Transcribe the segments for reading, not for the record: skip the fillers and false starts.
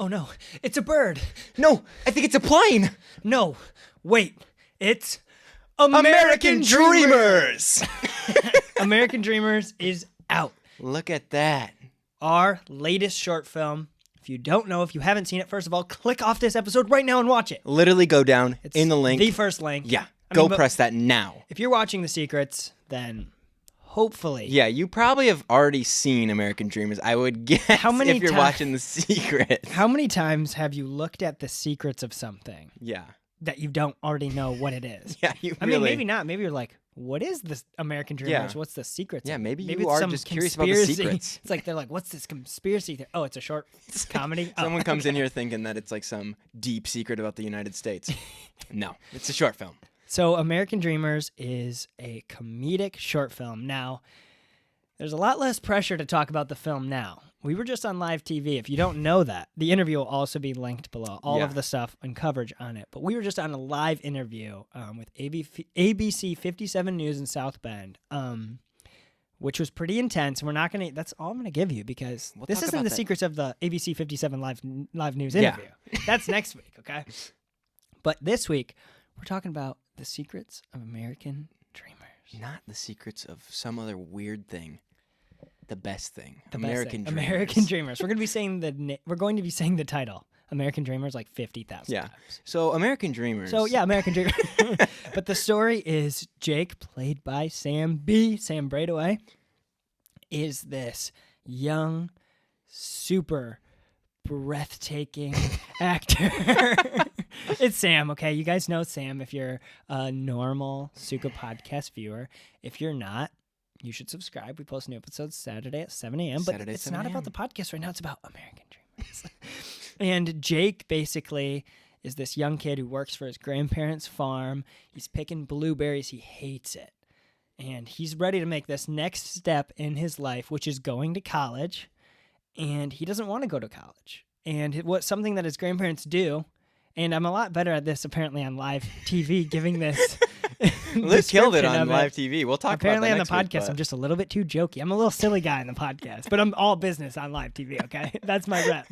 Oh no, it's a bird. No, I think it's a plane. No, wait, it's American Dreamers. American Dreamers is out. Look at that. Our latest short film. If you don't know, if you haven't seen it, first of all, click off this episode right now and watch it. Literally go down It's in the link. the first link. Yeah, but press that now. If you're watching The Secrets, then hopefully. Yeah, you probably have already seen American Dreamers, I would guess, if you're watching The Secrets. How many times have you looked at the secrets of something Yeah. that you don't already know what it is? Yeah, I mean, maybe not. Maybe you're like, what is this American Dreamers? Yeah. What's the secrets? Yeah, maybe you it's are some just curious about the secrets. It's like they're like, what's this conspiracy? Oh, it's a short comedy. Someone comes in here thinking that it's like some deep secret about the United States. No, it's a short film. So American Dreamers is a comedic short film. Now, there's a lot less pressure to talk about the film now. We were just on live TV. If you don't know that, the interview will also be linked below. All of the stuff and coverage on it. But we were just on a live interview with ABC 57 News in South Bend, which was pretty intense. We're not going to... That's all I'm going to give you because this isn't the secrets of the ABC 57 live news interview. That's next week, okay? But this week, we're talking about the secrets of American Dreamers. Not the secrets of some other weird thing. The best thing. American Dreamers. We're going to be saying the title. American Dreamers like 50,000 times. So American Dreamers. So yeah, American Dreamers. But the story is Jake, played by Sam Bradaway, is this young, super breathtaking actor. It's Sam, okay? You guys know Sam if you're a normal Suka Podcast viewer. If you're not, you should subscribe. We post new episodes Saturday at 7 a.m. But it's not about the podcast right now. It's about American Dreamers. And Jake basically is this young kid who works for his grandparents' farm. He's picking blueberries. He hates it. And he's ready to make this next step in his life, which is going to college. And he doesn't want to go to college. And what's something that his grandparents do, and I'm a lot better at this apparently on live TV, giving this... Luke killed it on live TV. We'll talk apparently about that on the next podcast. week, I'm just a little bit too jokey. I'm a little silly guy in the podcast, but I'm all business on live TV. Okay, that's my rep.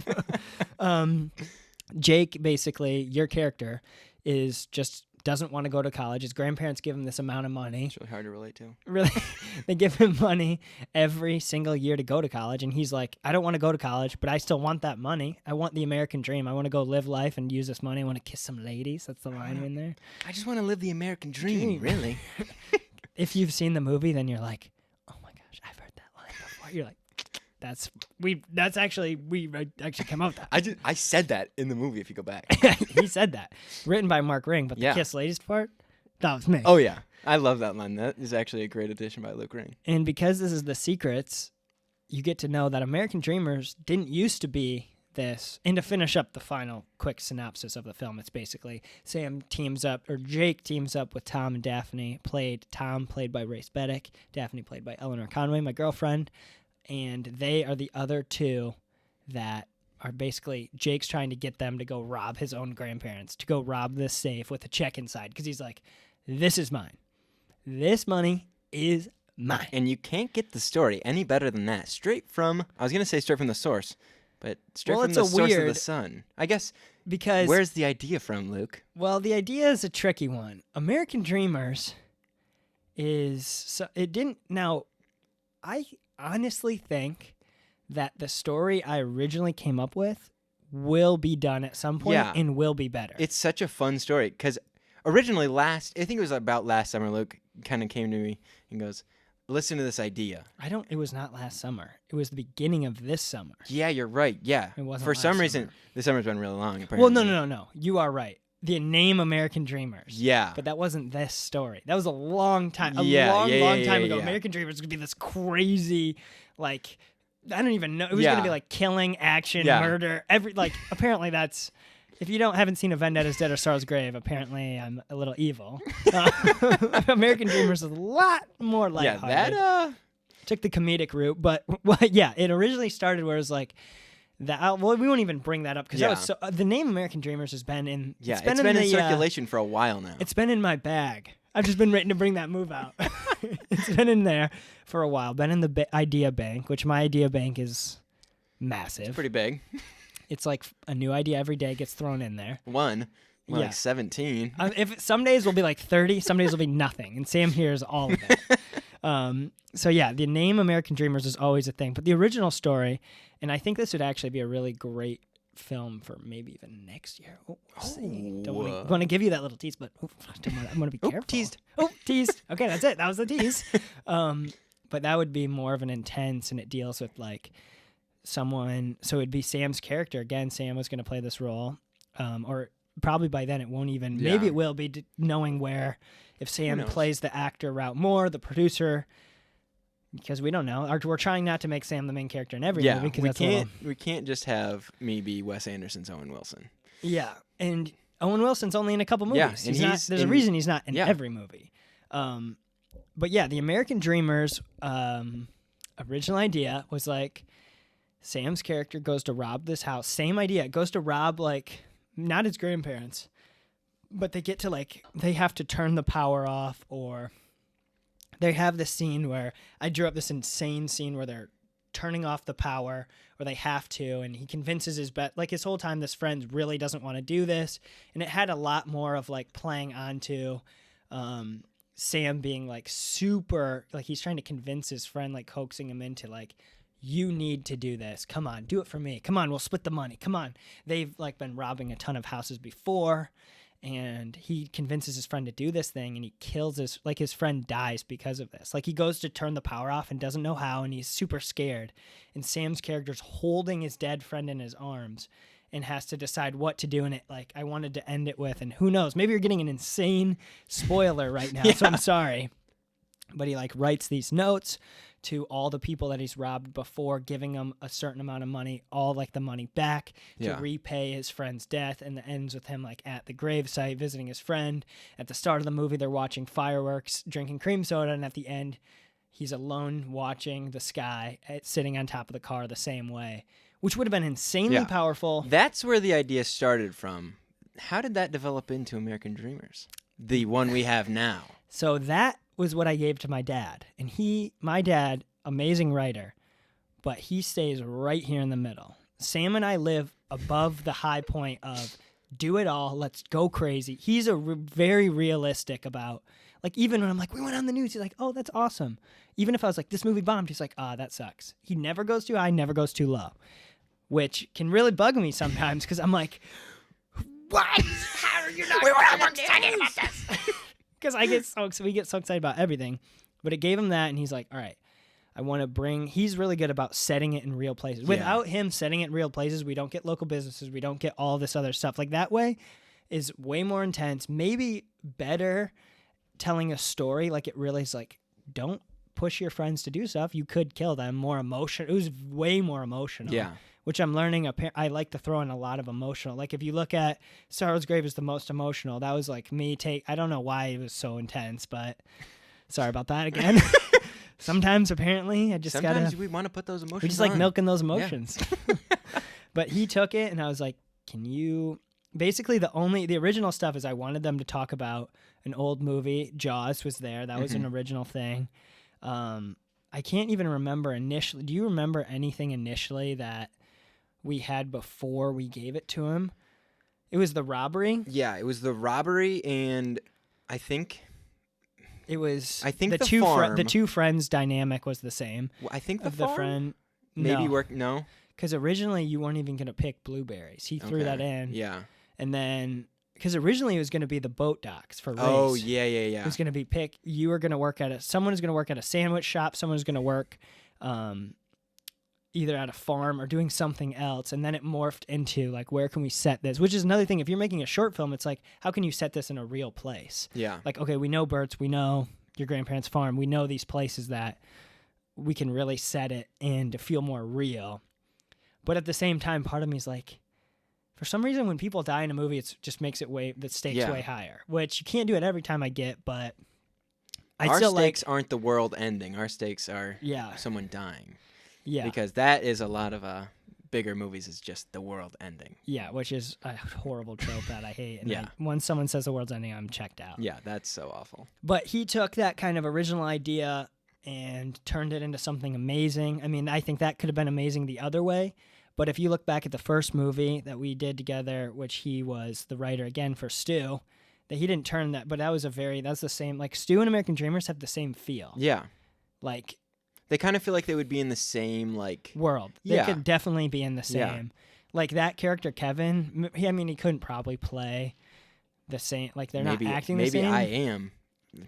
Jake, basically, your character is just doesn't want to go to college. His grandparents give him this amount of money. It's really hard to relate to. Really, they give him money every single year to go to college, and he's like, I don't want to go to college, but I still want that money. I want the American dream. I want to go live life and use this money. I want to kiss some ladies. That's the line in there. I just want to live the American dream, really. If you've seen the movie, then you're like, oh my gosh, I've heard that line before. You're like, we actually came up with that. I said that in the movie if you go back. He said that. Written by Mark Ring, but the kiss ladies part, that was me. Oh yeah. I love that line. That is actually a great addition by Luke Ring. And because this is The Secrets, you get to know that American Dreamers didn't used to be this. And to finish up the final quick synopsis of the film, it's basically Jake teams up with Tom and Daphne, played by Race Beddick, Daphne played by Eleanor Conway, my girlfriend, and they are the other two that are basically, Jake's trying to get them to go rob his own grandparents, to go rob this safe with a check inside, because he's like, this is mine. This money is mine. And you can't get the story any better than that. Straight from the source, but straight from the source of the sun. I guess, because where's the idea from, Luke? Well, the idea is a tricky one. American Dreamers I honestly think that the story I originally came up with will be done at some point and will be better. It's such a fun story because originally I think it was about last summer, Luke kind of came to me and goes, listen to this idea. It was not last summer. It was the beginning of this summer. Yeah, you're right. Yeah. It wasn't For some reason, summer. this summer's been really long. Apparently. Well, no. You are right. The name American Dreamers. Yeah. But that wasn't this story. That was a long time. A long time ago. American Dreamers could be this crazy, like, I don't even know. It was going to be like killing, action, murder. Apparently that's, if you haven't seen A Vendetta's Dead or Sorrow's Grave, apparently I'm a little evil. American Dreamers is a lot more lighthearted. Yeah, that took the comedic route, but it originally started where it was like, we won't even bring that up because the name American Dreamers has been in. It's been in circulation for a while now. It's been in my bag. I've just been waiting to bring that move out. It's been in there for a while. Been in the idea bank, which my idea bank is massive. It's pretty big. It's like a new idea every day gets thrown in there. More Yeah. like 17. If some days will be like 30, some days will be nothing, and Sam hears all of it. So yeah, the name American Dreamers is always a thing, but the original story, and I think this would actually be a really great film for maybe even next year. Oh, we'll see. Don't want to give you that little tease, but I'm going to be careful. Teased. Oh, teased. Okay, that's it. That was the tease. But that would be more of an intense, and it deals with like someone. So it'd be Sam's character again. Sam was going to play this role, or probably by then it won't even. Yeah. Maybe it will be knowing where if Sam plays the actor route more, the producer. Because we don't know. We're trying not to make Sam the main character in every movie. We can't just have me be Wes Anderson's Owen Wilson. Yeah, and Owen Wilson's only in a couple movies. Yeah, and there's a reason he's not in every movie. But yeah, the American Dreamers original idea was like Sam's character goes to rob this house. Same idea. Goes to rob like not his grandparents, but they get to like they have to turn the power off or. They have this scene where I drew up this insane scene where they're turning off the power or they have to, and he convinces his whole time this friend really doesn't want to do this, and it had a lot more of like playing onto Sam being like super like he's trying to convince his friend, like coaxing him into like you need to do this. Come on, do it for me. Come on, we'll split the money. Come on. They've like been robbing a ton of houses before. And he convinces his friend to do this thing, and he kills his friend dies because of this. Like he goes to turn the power off and doesn't know how, and he's super scared. And Sam's character's holding his dead friend in his arms and has to decide what to do. And it like I wanted to end it with, and who knows, maybe you're getting an insane spoiler right now, so I'm sorry. But he like writes these notes to all the people that he's robbed before, giving them a certain amount of money, all like the money back to repay his friend's death. And it ends with him like at the gravesite visiting his friend. At the start of the movie, they're watching fireworks, drinking cream soda, and at the end, he's alone watching the sky, sitting on top of the car the same way, which would have been insanely powerful. That's where the idea started from. How did that develop into American Dreamers? The one we have now. So that was what I gave to my dad. And my dad, amazing writer, but he stays right here in the middle. Sam and I live above the high point of do it all, let's go crazy. He's very realistic about, like, even when I'm like, we went on the news, he's like, oh, that's awesome. Even if I was like, this movie bombed, he's like, that sucks. He never goes too high, never goes too low, which can really bug me sometimes because I'm like, what? How are you not excited about this? Because we get so excited about everything. But it gave him that, and he's like, all right, I want to bring... He's really good about setting it in real places. Yeah. Without him setting it in real places, we don't get local businesses, we don't get all this other stuff. Like, that way is way more intense, maybe better telling a story. Like, it really is like, don't push your friends to do stuff. You could kill them. More emotional. It was way more emotional. Yeah. Which I'm learning. I like to throw in a lot of emotional. Like if you look at Sorrow's Grave is the most emotional. That was like me I don't know why it was so intense, but sorry about that again. Sometimes apparently Sometimes we want to put those emotions we just like milking those emotions. Yeah. But he took it and I was like, can you... Basically the original stuff is I wanted them to talk about an old movie. Jaws was there. That was an original thing. I can't even remember initially. Do you remember anything initially that we had before we gave it to him? It was the robbery. Yeah, it was the robbery, and I think the two friends dynamic was the same. Well, I think the friend maybe worked. No, because originally you weren't even going to pick blueberries. He threw that in. Yeah, and then because originally it was going to be the boat docks for race. Oh yeah. It was going to be you were going to work someone was going to work at a sandwich shop. Someone was going to work. Either at a farm or doing something else, and then it morphed into like, where can we set this? Which is another thing. If you're making a short film, it's like, how can you set this in a real place? Yeah. Like, okay, we know Bert's, we know your grandparents' farm, we know these places that we can really set it in to feel more real. But at the same time, part of me is like, for some reason, when people die in a movie, it just makes it the stakes way higher. Which you can't do it every time I get, but our stakes aren't the world ending. Our stakes are someone dying. Yeah. Because that is a lot of bigger movies is just the world ending. Yeah, which is a horrible trope that I hate. And when someone says the world's ending, I'm checked out. Yeah, that's so awful. But he took that kind of original idea and turned it into something amazing. I mean, I think that could have been amazing the other way, But if you look back at the first movie that we did together, which he was the writer again for Stu, that he didn't turn that, but that's the same, like Stu and American Dreamers have the same feel. Yeah. Like, they kind of feel like they would be in the same, like... world. They could definitely be in the same. Yeah. Like, that character, Kevin, he couldn't probably play the same, like, they're not acting the same. Maybe I am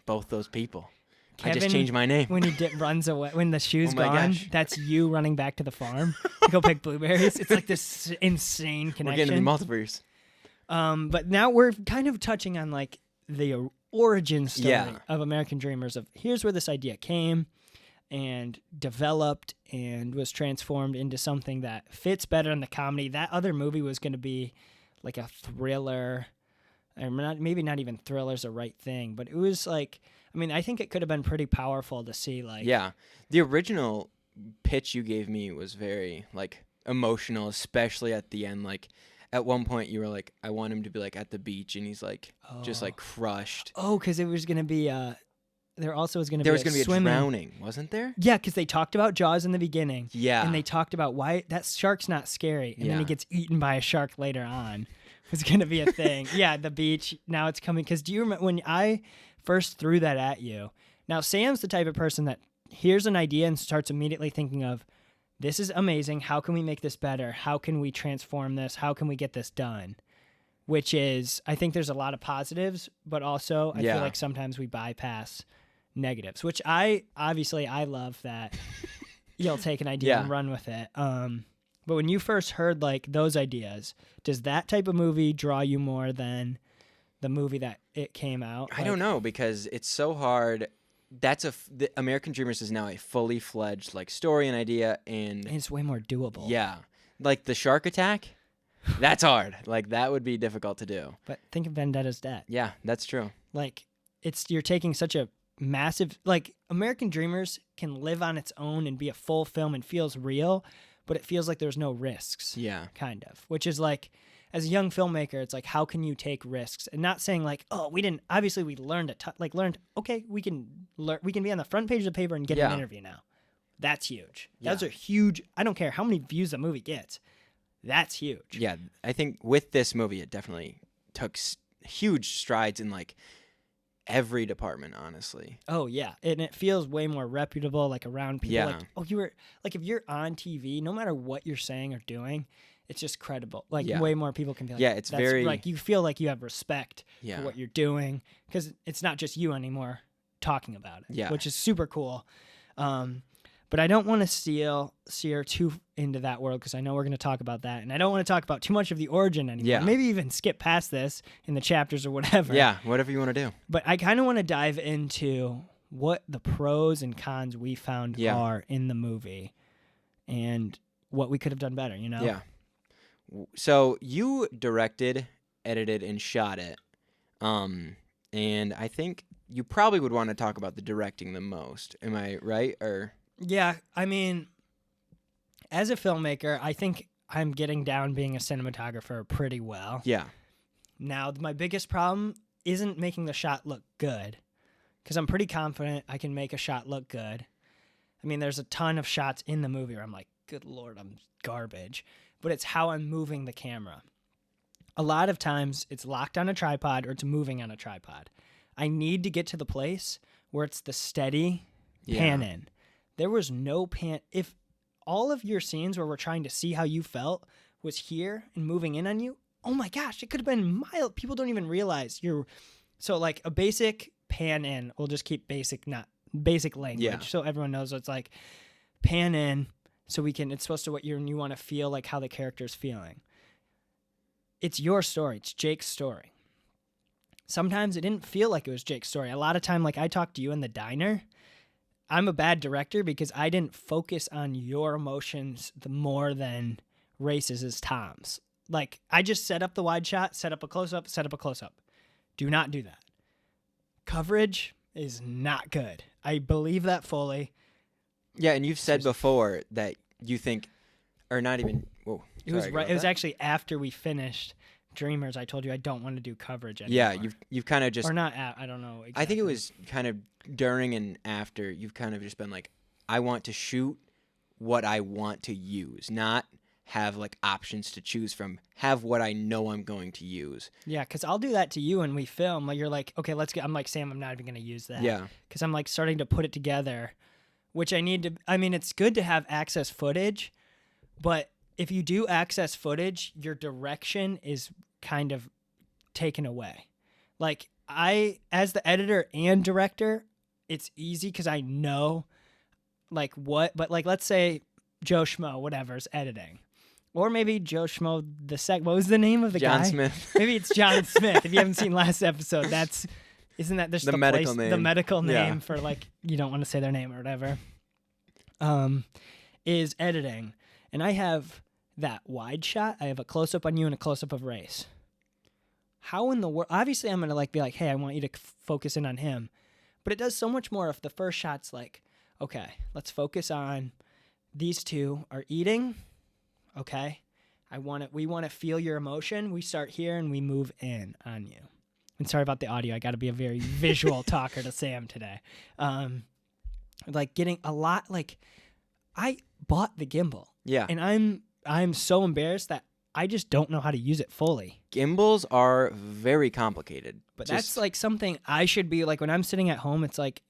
both those people. Kevin, I just changed my name. When he runs away, when the shoe's my gone, gosh. that's you running back to the farm to go pick blueberries. It's like this insane connection. We're getting the multiverse. But now we're kind of touching on like the origin story of American Dreamers. Of here's where this idea came and developed and was transformed into something that fits better in the comedy. That other movie was going to be like a thriller, or maybe not even thriller's the right thing, but it was like. I mean, I think it could have been pretty powerful to see, like... Yeah. The original pitch you gave me was very, like, emotional, especially at the end. Like, at one point, you were like, I want him to be, like, at the beach, and he's, like, just, like, crushed. Oh, because it was going to be, there also was going to be There was going to be swimming. a drowning, wasn't there? Yeah, because they talked about Jaws in the beginning. Yeah. And they talked about why that shark's not scary, and then he gets eaten by a shark later on. It was going to be a thing. Yeah, the beach, now it's coming. Because do you remember when I first threw that at you? Now, Sam's the type of person that hears an idea and starts immediately thinking of, this is amazing. How can we make this better? How can we transform this? How can we get this done? Which is, I think there's a lot of positives, but also I feel like sometimes we bypass negatives, which I love that you'll take an idea and run with it. But when you first heard like those ideas, does that type of movie draw you more than the movie that it came out? I don't know, because it's so hard. The American Dreamers is now a fully fledged like story and idea, and it's way more doable. Yeah, like the shark attack, that's hard. Like that would be difficult to do. But think of Vendetta's Debt. Yeah, that's true. Like you're taking such a massive, like American Dreamers can live on its own and be a full film and feels real, but it feels like there's no risks. Yeah, kind of. Which is like, as a young filmmaker, it's like, how can you take risks? And not saying like, oh, we didn't. Obviously, we learned okay, we can be on the front page of the paper and get an interview now. That's huge. Yeah. Those are huge. I don't care how many views the movie gets. That's huge. Yeah, I think with this movie, it definitely took huge strides in like every department, honestly. Oh yeah, and it feels way more reputable, like around people. Yeah. Like, oh, you were like, if you're on TV, no matter what you're saying or doing, it's just credible. Like way more people can be like, it's very like you feel like you have respect Yeah. for what you're doing because it's not just you anymore talking about it. Yeah. Which is super cool. But I don't want to steer too into that world because I know we're going to talk about that, and I don't want to talk about too much of the origin anymore. Yeah. Maybe even skip past this in the chapters or whatever. Yeah, whatever you want to do. But I kind of want to dive into what the pros and cons we found are in the movie and what we could have done better, you know? Yeah. So you directed, edited, and shot it. And I think you probably would want to talk about the directing the most. Am I right? Or yeah, I mean, as a filmmaker, I think I'm getting down being a cinematographer pretty well. Yeah. Now, my biggest problem isn't making the shot look good, because I'm pretty confident I can make a shot look good. I mean, there's a ton of shots in the movie where I'm like, good Lord, I'm garbage. But it's how I'm moving the camera. A lot of times it's locked on a tripod or it's moving on a tripod. I need to get to the place where it's the steady pan in. There was no pan. If all of your scenes where we're trying to see how you felt was here and moving in on you, oh my gosh, it could have been mild. People don't even realize you're. So like a basic pan in, we'll just keep basic language so everyone knows. It's like pan in so we can, it's supposed to what you want to feel like how the character's feeling. It's your story. It's Jake's story. Sometimes it didn't feel like it was Jake's story. A lot of time, like I talked to you in the diner, I'm a bad director because I didn't focus on your emotions more than Race's is Tom's. Like, I just set up the wide shot, set up a close-up, set up a close-up. Do not do that. Coverage is not good. I believe that fully. Yeah, and you've said before that you think, or not even, whoa. It was right. It was actually after we finished Dreamers, I told you I don't want to do coverage anymore. Yeah, you've kind of just, or not. I don't know. Exactly. I think it was kind of during and after. You've kind of just been like, I want to shoot what I want to use, not have like options to choose from, have what I know I'm going to use. Yeah, because I'll do that to you when we film. Like you're like, okay, let's get. I'm like, Sam, I'm not even gonna use that. Yeah. Because I'm like starting to put it together, which I need to. I mean, it's good to have access footage, but if you do access footage, your direction is kind of taken away. Like as the editor and director, it's easy because I know like what, but like let's say Joe Schmo, whatever's editing. Or maybe Joe Schmo what was the name of the guy? John Smith. Maybe it's John Smith. If you haven't seen last episode, isn't that just The medical name. The medical name Yeah. for like you don't want to say their name or whatever. Is editing. And I have that wide shot. I have a close up on you and a close up of Race. How in the world? Obviously, I'm gonna like be like, hey, I want you to focus in on him. But it does so much more if the first shot's like, okay, let's focus on these two are eating. Okay, we want to feel your emotion. We start here and we move in on you. And sorry about the audio. I got to be a very visual talker to Sam today. Like getting a lot. Like I bought the gimbal. Yeah. And I'm so embarrassed that I just don't know how to use it fully. Gimbals are very complicated. But that's like something I should be like when I'm sitting at home. It's like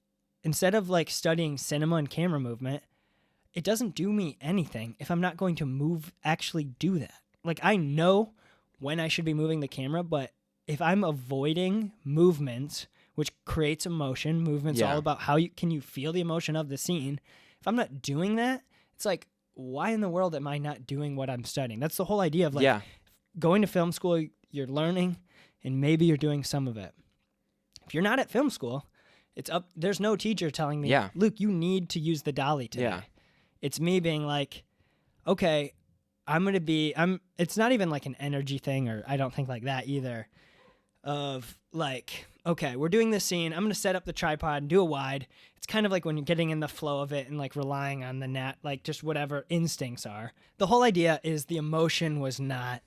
instead of like studying cinema and camera movement, it doesn't do me anything if I'm not going to actually do that. Like I know when I should be moving the camera, but if I'm avoiding movements, which creates emotion, movement's all about how can you feel the emotion of the scene. If I'm not doing that, it's like, why in the world am I not doing what I'm studying? That's the whole idea of like going to film school, you're learning and maybe you're doing some of it. If you're not at film school, there's no teacher telling me, Luke, you need to use the dolly today. Yeah. It's me being like, okay, it's not even like an energy thing, or I don't think like that either, of like, okay, we're doing this scene. I'm going to set up the tripod and do a wide. It's kind of like when you're getting in the flow of it and like relying on the like just whatever instincts are. The whole idea is the emotion was not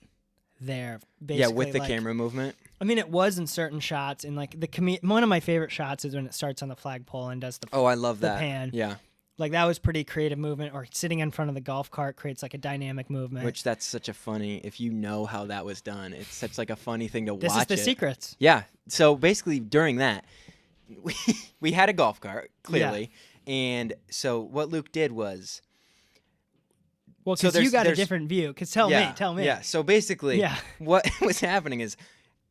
there. Basically, with the like, camera movement. I mean, it was in certain shots, and like one of my favorite shots is when it starts on the flagpole and does the I love that pan. Yeah. Like, that was pretty creative movement, or sitting in front of the golf cart creates, like, a dynamic movement. Which that's such a funny, if you know how that was done, it's such, like, a funny thing to watch. This is the secrets. Yeah. So, basically, during that, we had a golf cart, clearly. Yeah. And so, what Luke did was... Well, because you got a different view. Because tell me. Yeah. So, basically, what was happening is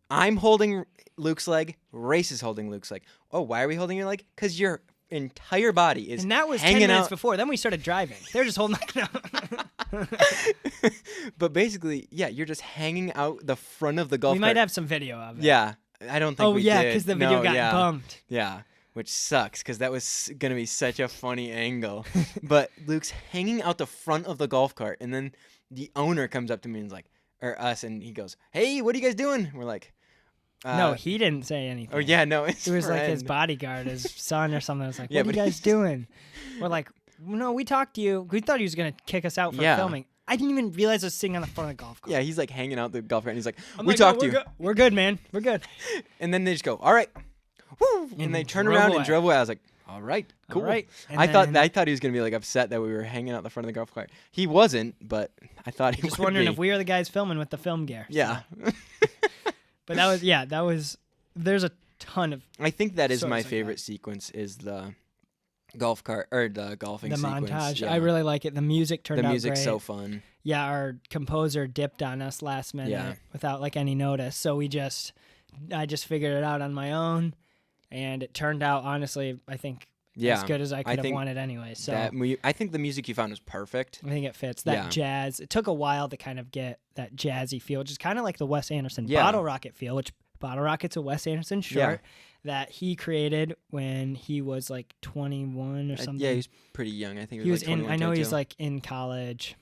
I'm holding Luke's leg, Race is holding Luke's leg. Oh, why are we holding your leg? Because you're... entire body is and that was hanging 10 minutes out. Before. Then we started driving. They're just holding But basically, you're just hanging out the front of the golf cart. We might have some video of it. Yeah, I don't think we did. Oh, yeah, because the video got bumped. Yeah, which sucks because that was going to be such a funny angle. But Luke's hanging out the front of the golf cart, and then the owner comes up to me and is like, or us, and he goes, "Hey, what are you guys doing?" We're like, no, he didn't say anything. Oh, yeah, no, it was like his bodyguard, his son or something. I was like, what are you guys doing? We're like, no, we talked to you. We thought he was going to kick us out for filming. I didn't even realize I was sitting on the front of the golf cart. Yeah, he's like hanging out the golf cart, and he's like, we talked to you. We're good, man. We're good. And then they just go, all right. Woo! And they turned around and drove away. I was like, all right, cool. All right. I thought he was going to be like upset that we were hanging out the front of the golf cart. He wasn't, but I thought he was. Just wondering if we are the guys filming with the film gear. Yeah. So. But that was... There's a ton of. I think that is my favorite sequence is the golf cart or the golfing sequence. The montage. Yeah. I really like it. The music turned out great. The music's so fun. Yeah, our composer dipped on us last minute without like any notice. So I just figured it out on my own, and it turned out honestly, I think as good as I could have wanted anyway. So I think the music you found was perfect. I think it fits that jazz. It took a while to kind of get that jazzy feel, which is kind of like the Wes Anderson Bottle Rocket feel, which Bottle Rocket's a Wes Anderson short that he created when he was like 21 or something. Yeah, he was pretty young. I think he was like 21, I know 22. he's like in college.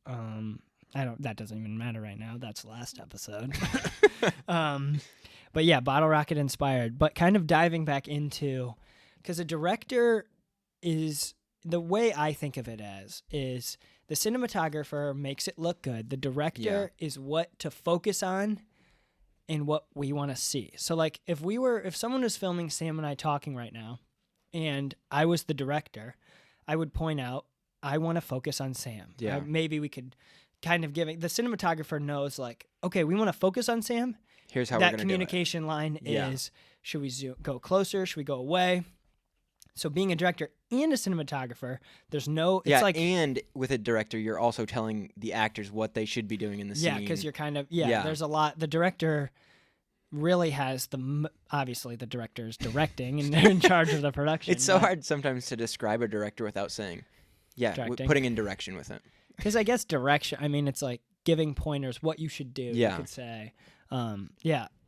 That doesn't even matter right now. That's the last episode. But yeah, Bottle Rocket inspired. But kind of diving back into, because a director is, the way I think of it as, is the cinematographer makes it look good. The director is what to focus on and what we want to see. So like if someone was filming Sam and I talking right now and I was the director, I would point out I want to focus on Sam. Yeah. Maybe we could kind of give it, the cinematographer knows like, okay, we want to focus on Sam. Here's how we're that going to communication line is, should we go closer? Should we go away? So being a director and a cinematographer, there's no, it's like, and with a director, you're also telling the actors what they should be doing in the scene. Yeah, because you're kind of, there's a lot. The director really has obviously the director's directing and they're in charge of the production. It's so hard sometimes to describe a director without saying, putting in direction with it. Because I guess direction, I mean, it's like giving pointers what you should do, you could say.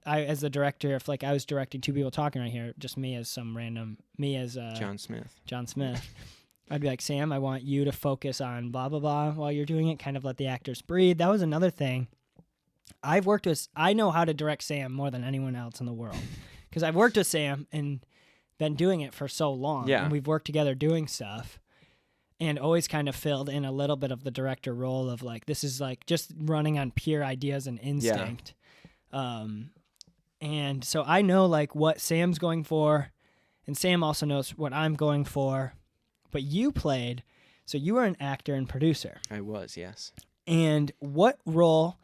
I, as the director, if like I was directing two people talking right here, just me as John Smith, I'd be like, Sam, I want you to focus on blah, blah, blah while you're doing it, kind of let the actors breathe. That was another thing. I know how to direct Sam more than anyone else in the world because I've worked with Sam and been doing it for so long. Yeah. And we've worked together doing stuff and always kind of filled in a little bit of the director role of like, this is like just running on pure ideas and instinct. And so I know like what Sam's going for, and Sam also knows what I'm going for. But you were an actor and producer. I was, yes. And what role?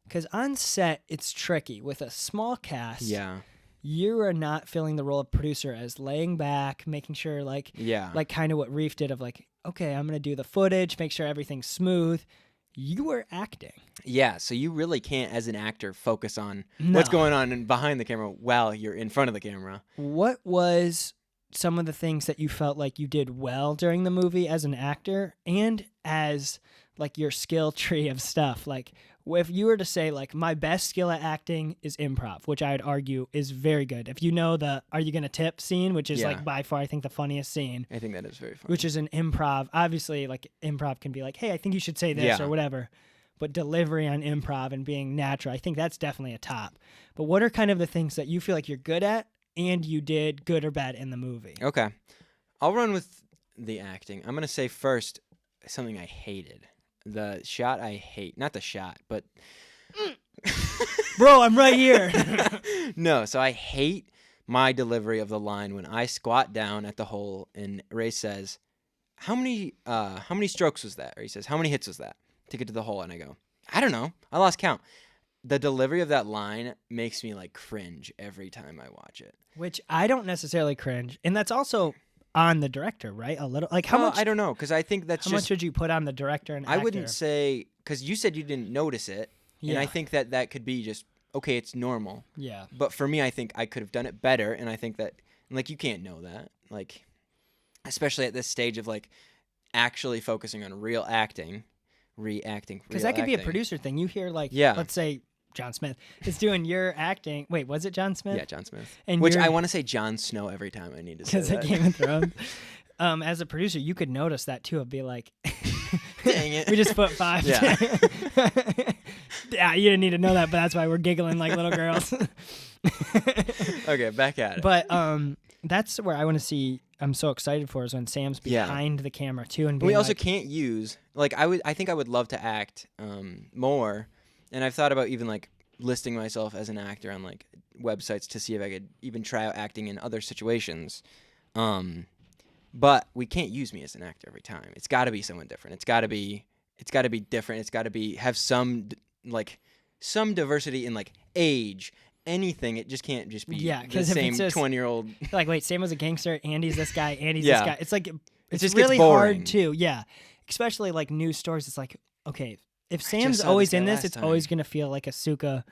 Because on set it's tricky with a small cast. Yeah. You are not filling the role of producer as laying back, making sure like kind of what Reef did of like, okay, I'm gonna do the footage, make sure everything's smooth. You were acting. Yeah, so you really can't, as an actor, focus on what's going on behind the camera while you're in front of the camera. What was some of the things that you felt like you did well during the movie as an actor and as like your skill tree of stuff? Like if you were to say like my best skill at acting is improv, which I would argue is very good. If you know the Are You Gonna Tip scene, which is like by far I think the funniest scene. I think that is very funny. Which is an improv. Obviously like improv can be like, hey, I think you should say this or whatever. But delivery on improv and being natural, I think that's definitely a top. But what are kind of the things that you feel like you're good at and you did good or bad in the movie? Okay. I'll run with the acting. I'm going to say first something I hated. The shot I hate. Not the shot, but... Bro, I'm right here. No, so I hate my delivery of the line when I squat down at the hole and Ray says, how many strokes was that? Or he says, how many hits was that to get to the hole? And I go, I don't know. I lost count. The delivery of that line makes me like cringe every time I watch it. Which I don't necessarily cringe. And that's also on the director, right? A little, like how much? I don't know, because I think that's how much would you put on the director and actor? I wouldn't say, because you said you didn't notice it, and I think that could be just, okay, it's normal. Yeah. But for me, I think I could have done it better, and I think that, like, you can't know that, like, especially at this stage of, like, actually focusing on real acting, reacting. Because that could be a producer thing. You hear, like, let's say John Smith is doing your acting. Wait, was it John Smith? Yeah, John Smith. Which I want to say Jon Snow every time I need to say that. Because of Game of Thrones. As a producer, you could notice that too. It'd be like, dang it. We just put 5. Yeah. Yeah, you didn't need to know that, but that's why we're giggling like little girls. Okay, back at it. But that's where I want to see. I'm so excited for is when Sam's behind the camera too, and we also can't use like I think I would love to act more. And I've thought about even, like, listing myself as an actor on, like, websites to see if I could even try out acting in other situations. But we can't use me as an actor every time. It's got to be someone different. It's got to be different. It's got to have some diversity in, like, age, anything. It just can't just be the same 20-year-old. Like, wait, Sam was a gangster, Andy's this guy, Andy's this guy. It's like, it's just really hard, too. Yeah. Especially, like, news stories. It's like, okay, if Sam's always in this, it's always going to feel like a Suka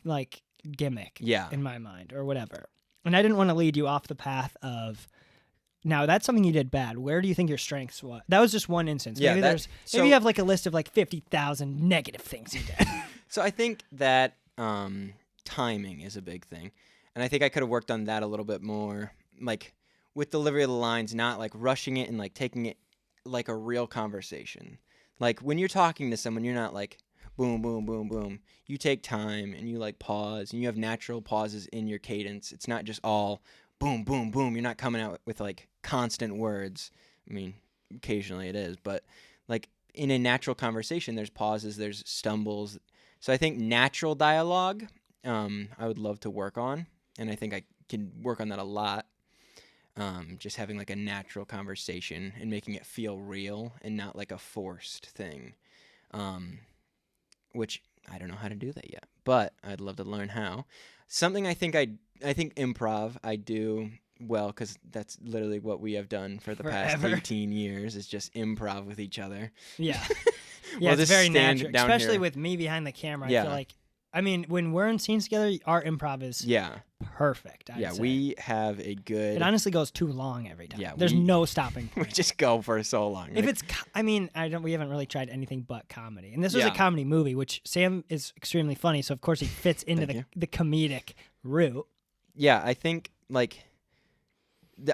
like gimmick in my mind or whatever. And I didn't want to lead you off the path of, now that's something you did bad. Where do you think your strengths was? That was just one instance. Maybe maybe you have like a list of like 50,000 negative things you did. So I think that timing is a big thing. And I think I could have worked on that a little bit more, like with delivery of the lines, not like rushing it and like taking it like a real conversation. Like, when you're talking to someone, you're not like, boom, boom, boom, boom. You take time, and you, like, pause, and you have natural pauses in your cadence. It's not just all boom, boom, boom. You're not coming out with, like, constant words. I mean, occasionally it is. But, like, in a natural conversation, there's pauses, there's stumbles. So I think natural dialogue I would love to work on, and I think I can work on that a lot. just having like a natural conversation and making it feel real and not like a forced thing, which I don't know how to do that yet, but I'd love to learn how. Something I think improv I do well, because that's literally what we have done for the past 18 years is just improv with each other. Yeah. We'll it's just very stand natural, down especially here. with me behind the camera. I Yeah. feel like, I mean, when we're in scenes together, our improv is perfect. I'd say. We have a good. It honestly goes too long every time. Yeah, There's no stopping we point. just go for so long. If like- it's, we haven't really tried anything but comedy, and this was a Yeah. comedy movie, which Sam is extremely funny, so of course he fits into Thank the comedic route. Yeah, I think like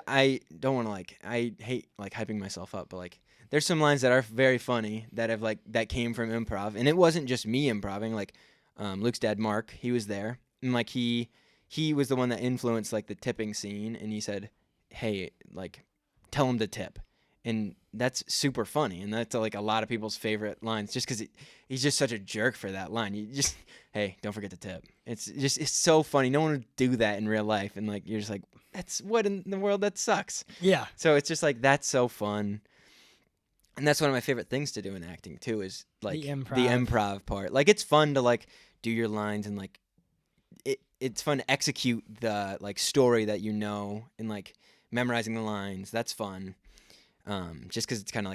I don't want to I hate like hyping myself up, but like there's some lines that are very funny that have that came from improv, and it wasn't just me improving. Like Luke's dad Mark, he was there, and like he was the one that influenced like the tipping scene, and he said, "Hey, like tell him to tip." And that's super funny, and that's like a lot of people's favorite lines, just because he's just such a jerk for that line. You just, hey, don't forget to tip. It's so funny. No one would do that in real life, and like you're just like, that's what in the world that sucks. Yeah. So it's just like that's so fun, and that's one of my favorite things to do in acting too. Is like The the improv part. Like it's fun to like do your lines and like it's fun to execute the like story that you know and like memorizing the lines. That's fun. Just because it's kind of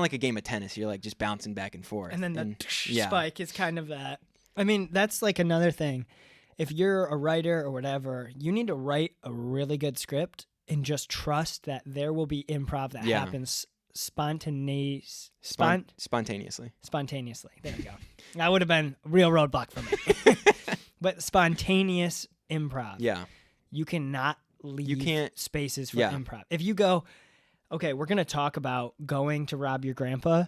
like a game of tennis. You're like just bouncing back and forth. And then the spike is kind of that. I mean, that's like another thing. If you're a writer or whatever, you need to write a really good script and just trust that there will be improv that happens spontaneously. There we go. That would have been a real roadblock for me. But spontaneous improv. Yeah. You cannot leave spaces for Yeah. improv. If you go, okay, we're going to talk about going to rob your grandpa.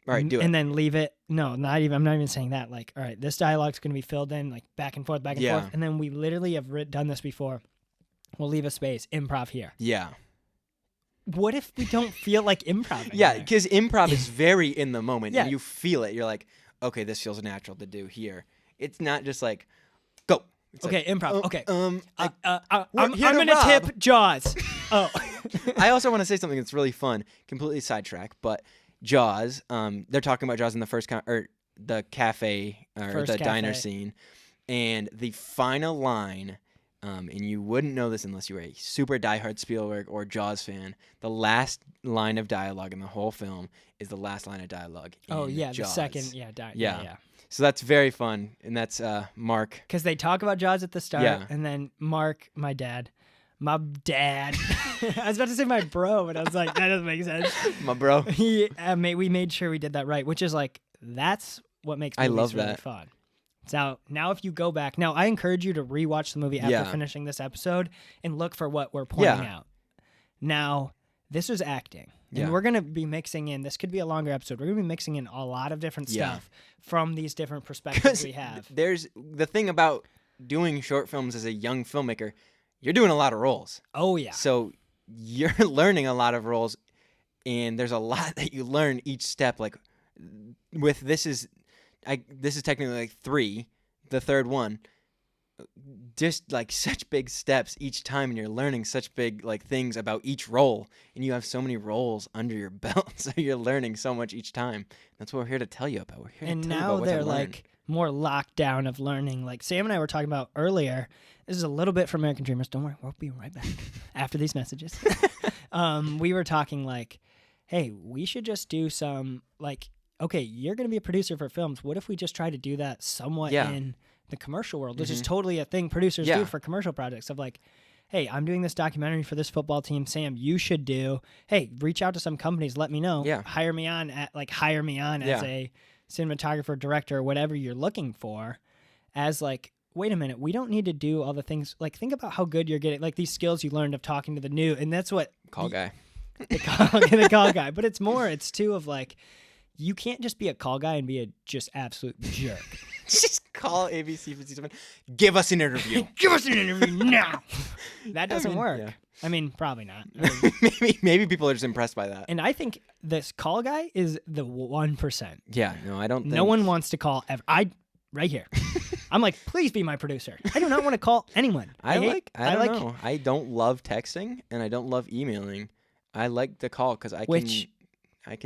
All right, do it. And then leave it. No, I'm not even saying that. Like, all right, this dialogue's going to be filled in, like, back and forth. Yeah. And then we literally have done this before. We'll leave a space. Improv here. Yeah. What if we don't feel like improv? Yeah, because improv is very in the moment. Yeah. And you feel it. You're like, okay, this feels natural to do here. It's not just like, go. It's Okay, like, improv. Okay. we're I'm here to going to rob. tip Jaws. Oh. I also want to say something that's really fun. Completely sidetrack, but Jaws. They're talking about Jaws in the first or the cafe or the diner scene, and the final line. And you wouldn't know this unless you were a super diehard Spielberg or Jaws fan. The last line of dialogue in the whole film is the last line of dialogue. Oh, in yeah, Jaws. the second. Yeah. So that's very fun, and that's Mark. Because they talk about Jaws at the start, Yeah. and then Mark, my dad. I was about to say my bro, but I was like, that doesn't make sense. My bro. We made sure we did that right, which is like, that's what makes movies love really that. fun. So now if you go back, now I encourage you to rewatch the movie after finishing this episode and look for what we're pointing out. Now, this is acting. And we're going to be mixing in, this could be a longer episode, we're going to be mixing in a lot of different stuff from these different perspectives we have. There's the thing about doing short films as a young filmmaker, you're doing a lot of roles. Oh, yeah. So you're learning a lot of roles, and there's a lot that you learn each step. Like with this is technically like 3, the third one. Just like such big steps each time, and you're learning such big like things about each role, and you have so many roles under your belt, so you're learning so much each time. That's what we're here to tell you about. We're here And to tell you now about what to they're learn. like more locked down of learning. Like Sam and I were talking about earlier. This is a little bit for American Dreamers. Don't worry, we'll be right back after these messages. We were talking like, hey, we should just do some like, okay, you're going to be a producer for films. What if we just try to do that somewhat in the commercial world, which is totally a thing producers do for commercial projects of like, hey, I'm doing this documentary for this football team. Sam, you should do, hey, reach out to some companies. Let me know. Yeah. Hire me on as a cinematographer, director, whatever you're looking for, as like, wait a minute, we don't need to do all the things. Like, think about how good you're getting, like these skills you learned of talking to the new, and that's what call guy. the call guy. But it's too of like, you can't just be a call guy and be a just absolute jerk. Just call ABC 57. Give us an interview. Give us an interview now. That doesn't work. yeah. I mean, probably not. I mean, maybe people are just impressed by that. and I think this call guy is the 1%. Yeah, no, I don't think. No one wants to call ever. right here. I'm like, please be my producer. I do not want to call anyone. I don't know. I don't love texting and I don't love emailing. I like the call because I can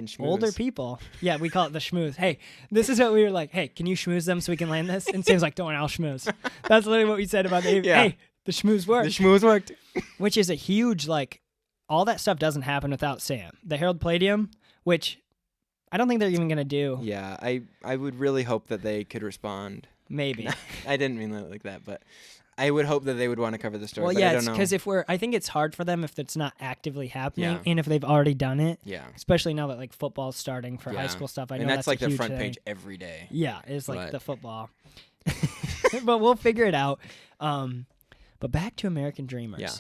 schmooze. Older people. Yeah, we call it the schmooze. Hey, this is what we were like. Hey, can you schmooze them so we can land this? And Sam's like, don't worry, I'll schmooze. That's literally what we said about the Hey, the schmooze worked. The schmooze worked. Which is a huge, like, all that stuff doesn't happen without Sam. The Herald Palladium, which I don't think they're even going to do. Yeah, I would really hope that they could respond. Maybe. I didn't mean that like that, but I would hope that they would want to cover the story. Well, but yeah, I don't know. because I think it's hard for them if it's not actively happening, Yeah. and if they've already done it. Yeah. Especially now that like football's starting for high school stuff. I know and that's like a the huge front thing. page every day. Yeah, it's like But- the football. But we'll figure it out. But back to American Dreamers. Yeah.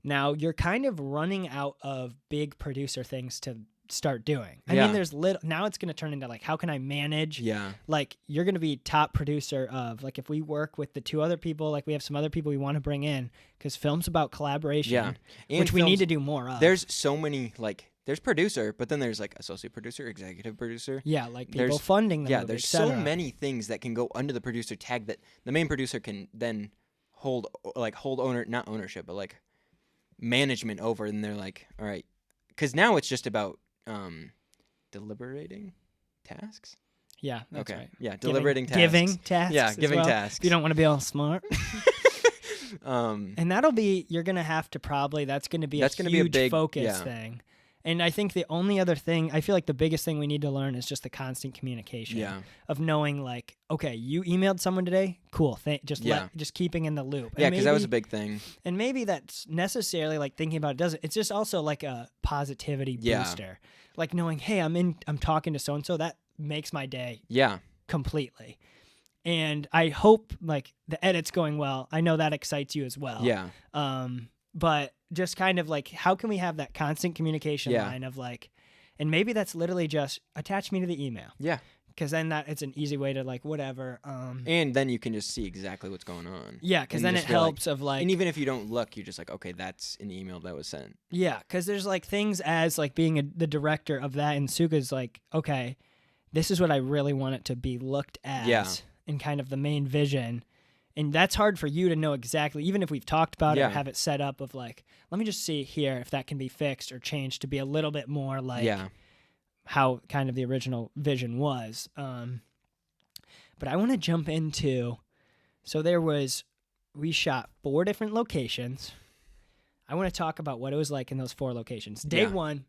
Now you're kind of running out of big producer things to start doing. I Yeah. mean, there's now it's going to turn into like, how can I manage? Yeah. Like, you're going to be top producer of, like, if we work with the two other people, like we have some other people we want to bring in, because film's about collaboration, Yeah. And which we need films- to do more of. There's so many, like, there's producer, but then there's like associate producer, executive producer. yeah, like people there's- funding the Yeah, movie, there's et so cetera. many things that can go under the producer tag that the main producer can then hold not ownership, but like management over, and they're like, all right, because now it's just about deliberating tasks. Yeah, that's okay, right. yeah, deliberating tasks. Giving tasks. Yeah, as giving well, tasks. If you don't want to be all smart. Um, And that'll be, you're going to have to probably, that's going to be That's a gonna huge be a big- focus yeah. thing. And I think the only other thing, I feel like the biggest thing we need to learn is just the constant communication yeah, of knowing, like, okay, you emailed someone today, cool, just Yeah. just keeping in the loop. yeah, And because that was a maybe- big thing. And maybe that's necessarily, like, thinking about it doesn't, it's just also like a positivity Yeah. booster. Like knowing, hey, I'm talking to so-and-so, that makes my day Yeah, completely. And I hope, like, the edit's going well. I know that excites you as well. yeah, But just kind of like, how can we have that constant communication Yeah. line of like, and maybe that's literally just attach me to the email, yeah, because then it's an easy way to like whatever. and then you can just see exactly what's going on. Yeah, because and then it just be like- helps of like, And even if you don't look, you're just like, okay, that's an email that was sent. yeah, because there's like things as like being the director of that, and Suka's like, okay, this is what I really want it to be looked as, Yeah. and kind of the main vision. And that's hard for you to know exactly, even if we've talked about it Yeah. or have it set up of like, let me just see here if that can be fixed or changed to be a little bit more like Yeah, how kind of the original vision was. But I want to jump into, so we shot 4 different locations. I want to talk about what it was like in those 4 locations. Day Yeah. 1,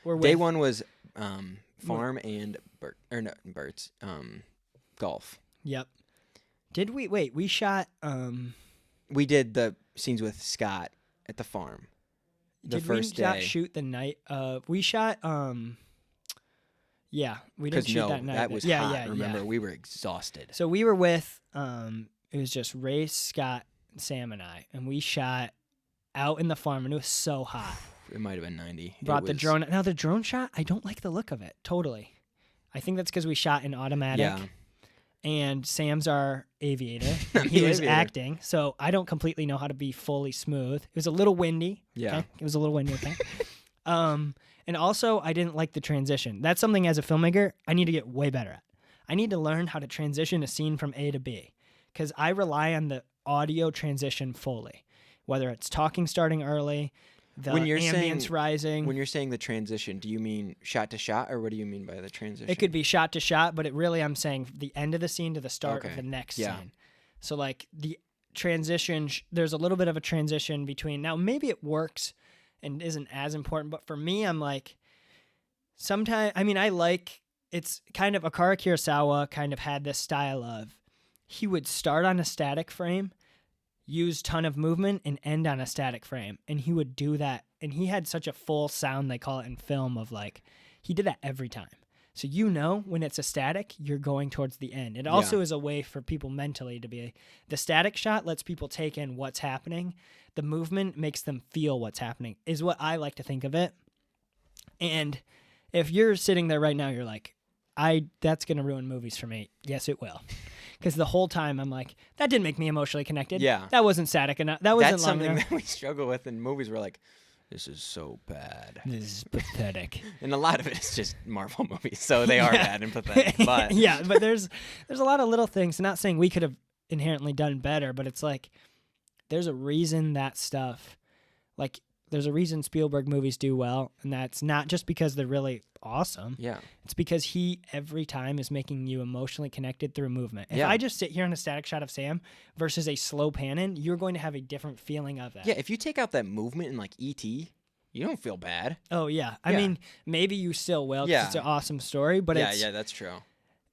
we're with. day one was farm and Bert's golf. Yep. We shot, We did the scenes with Scott at the farm. The did first we not day. shoot the night? We shot, yeah, we didn't Because shoot that night. that was yeah, hot. yeah, Remember, yeah. we were exhausted. So we were with, it was just Ray, Scott, Sam, and I, and we shot out in the farm, and it was so hot. It might have been 90. It Brought the was- drone. Now the drone shot, I don't like the look of it. Totally. I think that's because we shot in automatic. Yeah. And Sam's our aviator. I'm and he the was aviator. acting, so I don't completely know how to be fully smooth. It was a little windy. Yeah. Okay? It was a little windy. Okay. And also I didn't like the transition. That's something as a filmmaker I need to get way better at. I need to learn how to transition a scene from A to B, because I rely on the audio transition fully, whether it's talking starting early, the When you're ambience saying- rising. When you're saying the transition, do you mean shot to shot, or what do you mean by the transition? It could be shot to shot, but I'm saying the end of the scene to the start of Okay. the next Yeah. scene. So like the transition, there's a little bit of a transition between. Now maybe it works and isn't as important, but for me, I'm like, sometimes, it's kind of Akira Kurosawa kind of had this style of, he would start on a static frame, use ton of movement, and end on a static frame. And he would do that. And he had such a full sound, they call it in film, of like, he did that every time. So when it's a static, you're going towards the end. It also is a way for people mentally to be, the static shot lets people take in what's happening. The movement makes them feel what's happening, is what I like to think of it. And if you're sitting there right now, you're like, that's going to ruin movies for me. Yes, it will. Because the whole time I'm like, that didn't make me emotionally connected. Yeah. That wasn't static enough. That wasn't That's long something enough. that we struggle with in movies. We're like, this is so bad. This is pathetic. And a lot of it is just Marvel movies, so they are bad and pathetic. But yeah, but there's a lot of little things. Not saying we could have inherently done better, but it's like there's a reason that stuff, like there's a reason Spielberg movies do well, and that's not just because they're really awesome. Yeah. It's because he every time is making you emotionally connected through movement. If I just sit here in a static shot of Sam versus a slow pan in, you're going to have a different feeling of that. Yeah, if you take out that movement in like E.T., you don't feel bad. Oh yeah. I mean, maybe you still will because it's an awesome story, but yeah, that's true.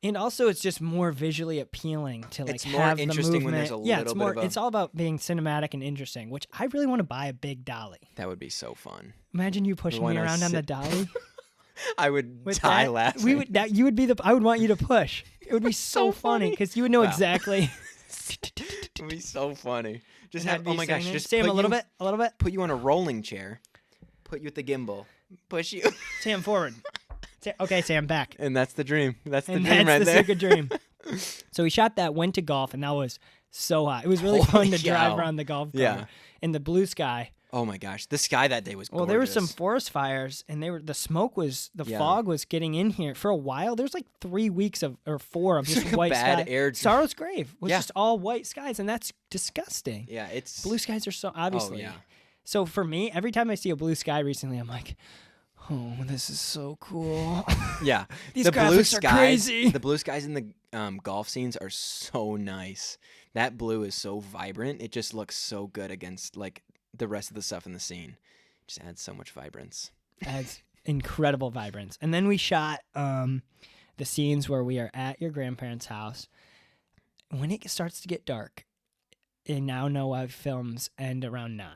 And also, it's just more visually appealing to like it's more have interesting the movement. when there's a little bit of a... It's all about being cinematic and interesting, which I really want to buy a big dolly. That would be so fun. Imagine you pushing me around on the dolly. I would die laughing. You would be I would want you to push. It would be so funny because you would know exactly. It would be so funny. Just and have, oh my gosh, just Sam, a little bit. Put you on a rolling chair, put you at the gimbal, push you. Sam, forward. Okay, Sam, back. And that's the dream. That's the dream right there. That's the Suka dream. So we shot that, went to golf, and that was so hot. It was really fun to drive around the golf course in the blue sky. Oh my gosh, the sky that day was gorgeous. Well, there were some forest fires, and the fog was getting in here for a while. There's like 3 weeks or 4 of just like white bad sky. Air... Sorrow's Grave was just all white skies, and that's disgusting. Yeah, it's blue skies are so obviously. Oh, yeah. So for me, every time I see a blue sky recently, I'm like, oh, this is so cool. Yeah, these graphics are crazy. The blue skies in the golf scenes are so nice. That blue is so vibrant. It just looks so good against like the rest of the stuff in the scene. It just adds so much vibrance. Adds incredible vibrance. And then we shot the scenes where we are at your grandparents' house. When it starts to get dark, and now know our films end around 9.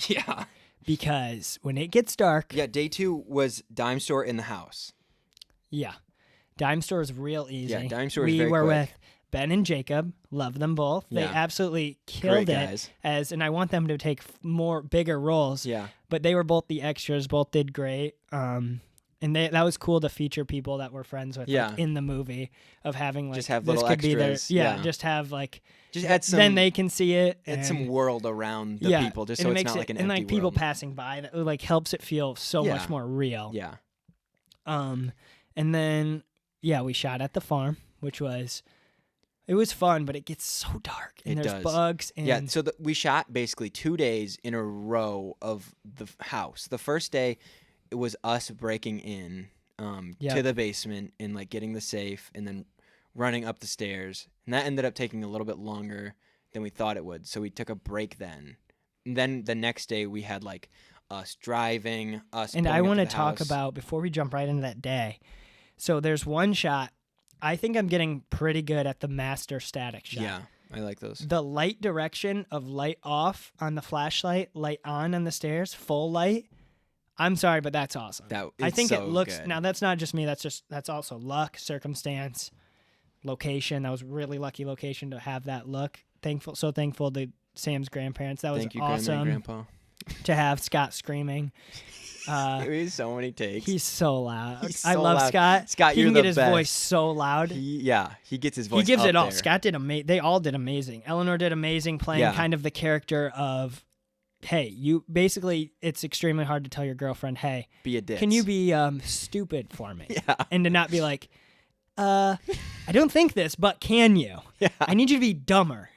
Yeah. Because when it gets dark... Yeah, day 2 was dime store in the house. Yeah. Dime store is real easy. Yeah, dime store is very quick. We were with Ben and Jacob. Love them both. They absolutely killed it. And I want them to take bigger roles. Yeah. But they were both the extras. Both did great. And that was cool to feature people that we're friends with like, in the movie of having like... Just have this little could extras. Be their, just have like... Just add some... Then they can see it. Add some world around the people just so it's not like an empty world. And like people passing by, that like helps it feel so much more real. Yeah. And then, we shot at the farm, which was... It was fun, but it gets so dark, and there's bugs. And so we shot basically 2 days in a row of the house. The first day, it was us breaking in to the basement and like getting the safe, and then running up the stairs. And that ended up taking a little bit longer than we thought it would. So we took a break then. And then the next day, we had like us driving, And I want to talk about before we jump right into that day. So there's one shot. I think I'm getting pretty good at the master static shot. Yeah, I like those. The light direction of light off on the flashlight, light on the stairs, full light. I'm sorry, but that's awesome. I think it looks good. Now that's not just me. That's also luck, circumstance, location. That was really lucky location to have that look. So thankful to Sam's grandparents. That was Thank you, awesome. Grandma and Grandpa. To have Scott screaming. He's so many takes. He's so loud. I love loud. Scott. Scott, he you're can the get his best. voice so loud. He gets his voice. He gives up it all. there. Scott did amazing. They all did amazing. Eleanor did amazing playing kind of the character of, hey, you basically. It's extremely hard to tell your girlfriend, hey, be a ditz. Can you be stupid for me? Yeah. And to not be like, I don't think this, but can you? Yeah. I need you to be dumber.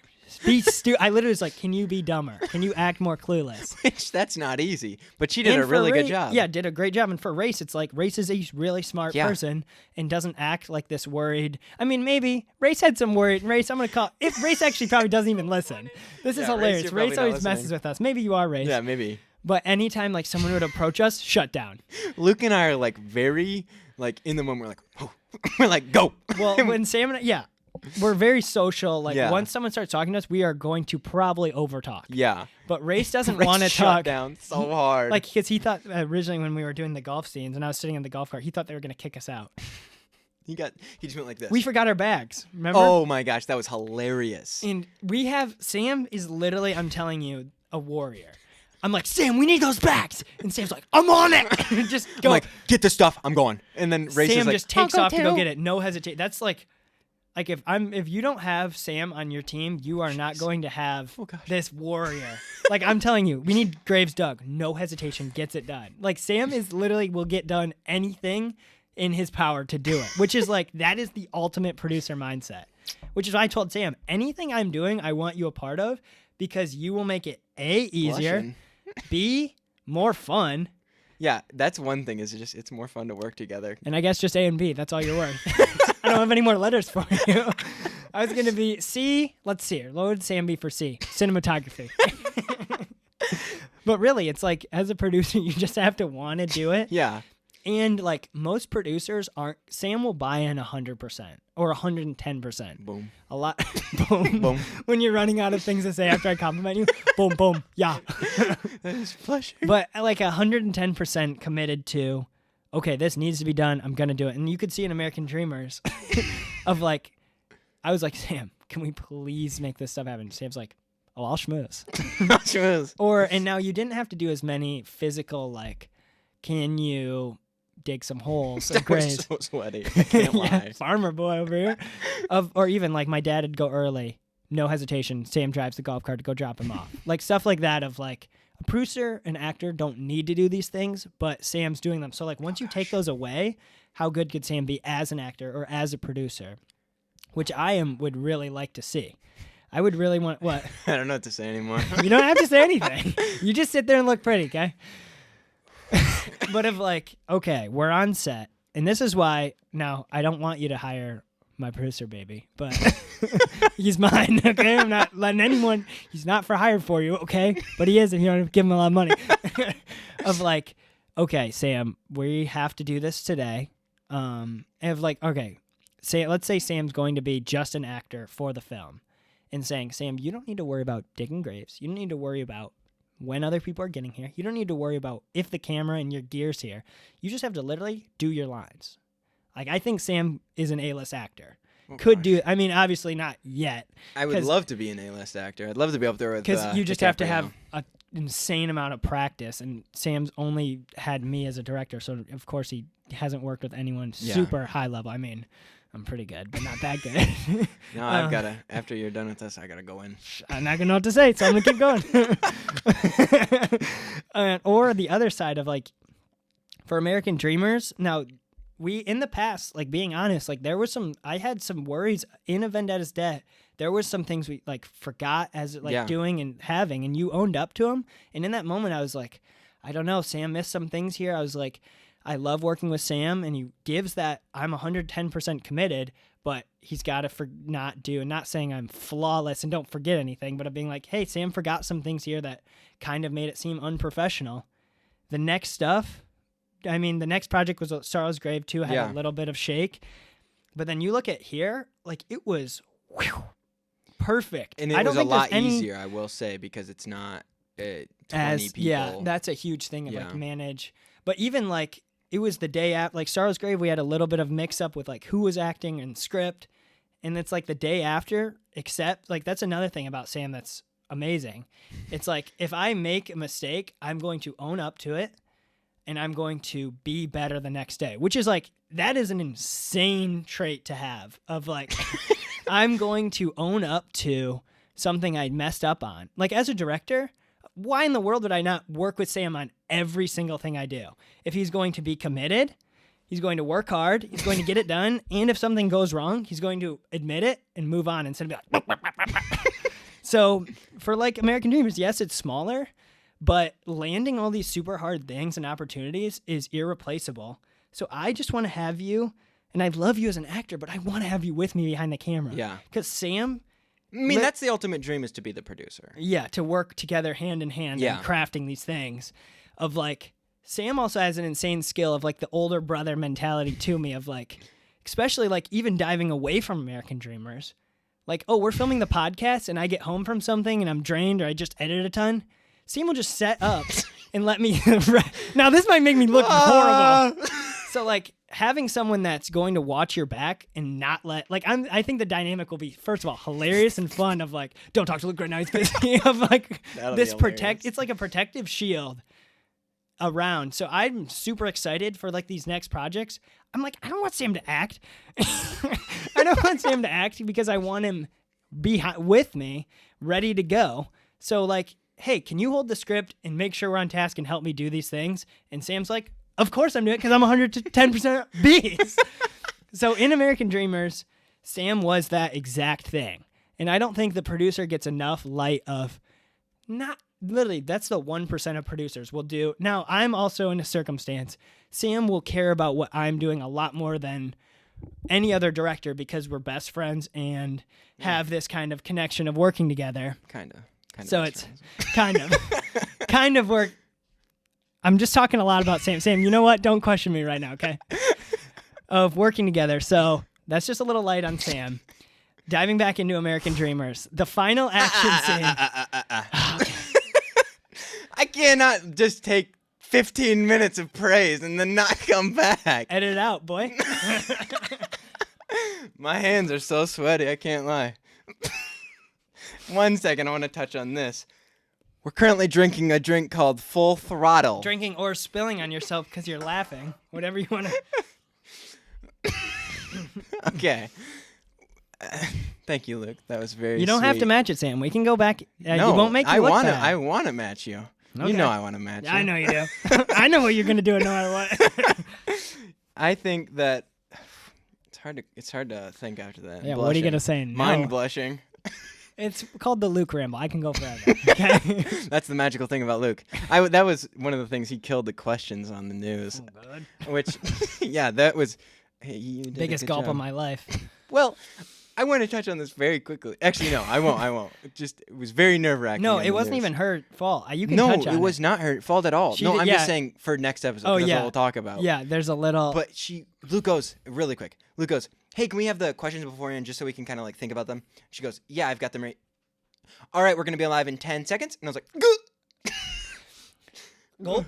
I literally was like, can you be dumber? Can you act more clueless? Which, that's not easy. But she did a really good job. Yeah, did a great job. And for Race, it's like, Race is a really smart person and doesn't act like this worried. I mean, maybe Race had some worried. Race, I'm going to call... If Race actually probably doesn't even listen. This is hilarious. Race always messes with us. Maybe you are, Race. Yeah, maybe. But anytime like someone would approach us, shut down. Luke and I are like very... Like in the moment, we're like, oh. We're like, go. Well, when Sam and I... We're very social. Like once someone starts talking to us, we are going to probably overtalk. Yeah. But Race doesn't want to talk. Down so hard. Like because he thought originally when we were doing the golf scenes and I was sitting in the golf cart, he thought they were going to kick us out. He just went like this. We forgot our bags. Remember? Oh my gosh, that was hilarious. And Sam is literally, I'm telling you, a warrior. I'm like, Sam, we need those bags. And Sam's like, I'm on it. Just go. I'm like, get the stuff. I'm going. And then Race Sam is like, just takes off to go get it. No hesitation. That's like, Like if you don't have Sam on your team, you are not going to have this warrior. Like I'm telling you, we need Graves dug. No hesitation, gets it done. Like Sam is literally will get done anything in his power to do it, which is like that is the ultimate producer mindset. Which is why I told Sam, anything I'm doing, I want you a part of because you will make it A, easier, B, more fun. Yeah, that's one thing. Is it's more fun to work together. And I guess just A and B. That's all you're worth. I don't have any more letters for you. I was going to be C. Let's see here. What would Sam be for C? Cinematography. But really, it's like, as a producer, you just have to want to do it. Yeah. And, like, most producers aren't... Sam will buy in 100% or 110%. Boom. A lot... boom. Boom. When you're running out of things to say after I compliment you, boom, boom, yeah. That is pleasure. But, like, 110% committed to... okay, this needs to be done. I'm going to do it. And you could see in American Dreamers of like, I was like, Sam, can we please make this stuff happen? Sam's like, oh, I'll schmooze. And now you didn't have to do as many physical, like, can you dig some holes? That was so sweaty. I can't lie. Farmer boy over here. Or even like my dad would go early. No hesitation. Sam drives the golf cart to go drop him off. Like stuff like that of like, a producer and actor don't need to do these things, but Sam's doing them. So, like, once you take those away, how good could Sam be as an actor or as a producer? Which would really like to see. I would really want... What? I don't know what to say anymore. You don't have to say anything. You just sit there and look pretty, okay? But if, like, okay, we're on set, and this is why... Now, I don't want you to hire my producer baby, but he's mine, okay? I'm not letting anyone... He's not for hire for you, okay? But he is if you don't give him a lot of money. Of like, okay, Sam, we have to do this today. Of like, okay, let's say Sam's going to be just an actor for the film. And saying, Sam, you don't need to worry about digging graves. You don't need to worry about when other people are getting here. You don't need to worry about if the camera and your gear's here. You just have to literally do your lines. Like, I think Sam is an A-list actor. I mean, obviously not yet. I would love to be an A-list actor. I'd love to be up there with because you just DiCaprio. have to have an insane amount of practice. And Sam's only had me as a director, so of course he hasn't worked with anyone super high level. I mean, I'm pretty good, but not that good. No, I've got to, after you're done with this, I got to go in. I'm not going to know what to say, so I'm going to keep going. Or the other side of, like, for American Dreamers, now, in the past, like, being honest, like, I had some worries in A Vendetta's Debt. There was some things we, like, forgot as, like, doing and having, and you owned up to them. And in that moment, I was like, I don't know, Sam missed some things here. I was like, I love working with Sam, and he gives that I'm 110% committed, but he's got to not saying I'm flawless and don't forget anything, but of being like, hey, Sam forgot some things here that kind of made it seem unprofessional. The next stuff, I mean, the next project was Sorrow's Grave too. Had a little bit of shake, but then you look at here, like it was perfect. And it was a lot easier, I will say, because it's not 20 people. Yeah, that's a huge thing of like manage. But even like, it was the day after, like Sorrow's Grave, we had a little bit of mix up with like who was acting and script. And it's like the day after, except like that's another thing about Sam that's amazing. It's like if I make a mistake, I'm going to own up to it and I'm going to be better the next day, which is like, that is an insane trait to have of like, I'm going to own up to something I messed up on. Like as a director, why in the world would I not work with Sam on every single thing I do? If he's going to be committed, he's going to work hard, he's going to get it done, and if something goes wrong, he's going to admit it and move on instead of be like... So for like American Dreamers, yes, it's smaller, but landing all these super hard things and opportunities is irreplaceable. So I just want to have you, and I love you as an actor, but I want to have you with me behind the camera. Yeah. Because Sam... I mean, that's the ultimate dream, is to be the producer. Yeah, to work together hand in hand and crafting these things. Of like, Sam also has an insane skill of like the older brother mentality to me of like, especially like even diving away from American Dreamers. Like, oh, we're filming the podcast and I get home from something and I'm drained or I just edited a ton. Sam will just set up and let me... Now, this might make me look horrible. So like, having someone that's going to watch your back and not let, like, I think the dynamic will be, first of all, hilarious and fun of like, don't talk to Luke right now, he's busy. Of like, it's like a protective shield around. So I'm super excited for like these next projects. I'm like, I don't want Sam to act. I don't want Sam to act because I want him with me, ready to go. So like, hey, can you hold the script and make sure we're on task and help me do these things? And Sam's like, of course I'm doing it because I'm 110% bees. So in American Dreamers, Sam was that exact thing. And I don't think the producer gets enough light of not literally, that's the 1% of producers will do. Now, I'm also in a circumstance. Sam will care about what I'm doing a lot more than any other director because we're best friends and have this kind of connection of working together. Kind of. So it's kind of work. I'm just talking a lot about Sam. Sam, you know what? Don't question me right now, okay? Of working together. So that's just a little light on Sam. Diving back into American Dreamers, the final action scene. Okay. I cannot just take 15 minutes of praise and then not come back. Edit it out, boy. My hands are so sweaty, I can't lie. 1 second, I want to touch on this. We're currently drinking a drink called Full Throttle. Drinking or spilling on yourself because you're laughing. Whatever you want to. Okay. Thank you, Luke. That was very You don't sweet. have to match it, Sam. We can go back. No, you won't make you look bad. I want to match you. Okay. You know I want to match you. I know you do. I know what you're going to do no matter what. I think that it's hard to think after that. Yeah, what are you going to say? Mind No. blushing. It's called the Luke Ramble. I can go forever. Okay. That's the magical thing about Luke. That was one of the things he killed the questions on the news. Oh, God. Which, yeah, that was you did a Biggest good gulp job. of my life. Well, I want to touch on this very quickly. Actually, no, I won't. It was very nerve-wracking. No, on it the wasn't news. even her fault. You can No, touch on it was not her fault at all. She No, did- I'm yeah. just saying for next episode. Oh, That's yeah. what we'll talk about. Yeah, there's a little. But Luke goes, really quick. Luke goes, hey, can we have the questions beforehand just so we can kind of like think about them? She goes, yeah, I've got them right. All right, we're going to be alive in 10 seconds. And I was like, Gulp.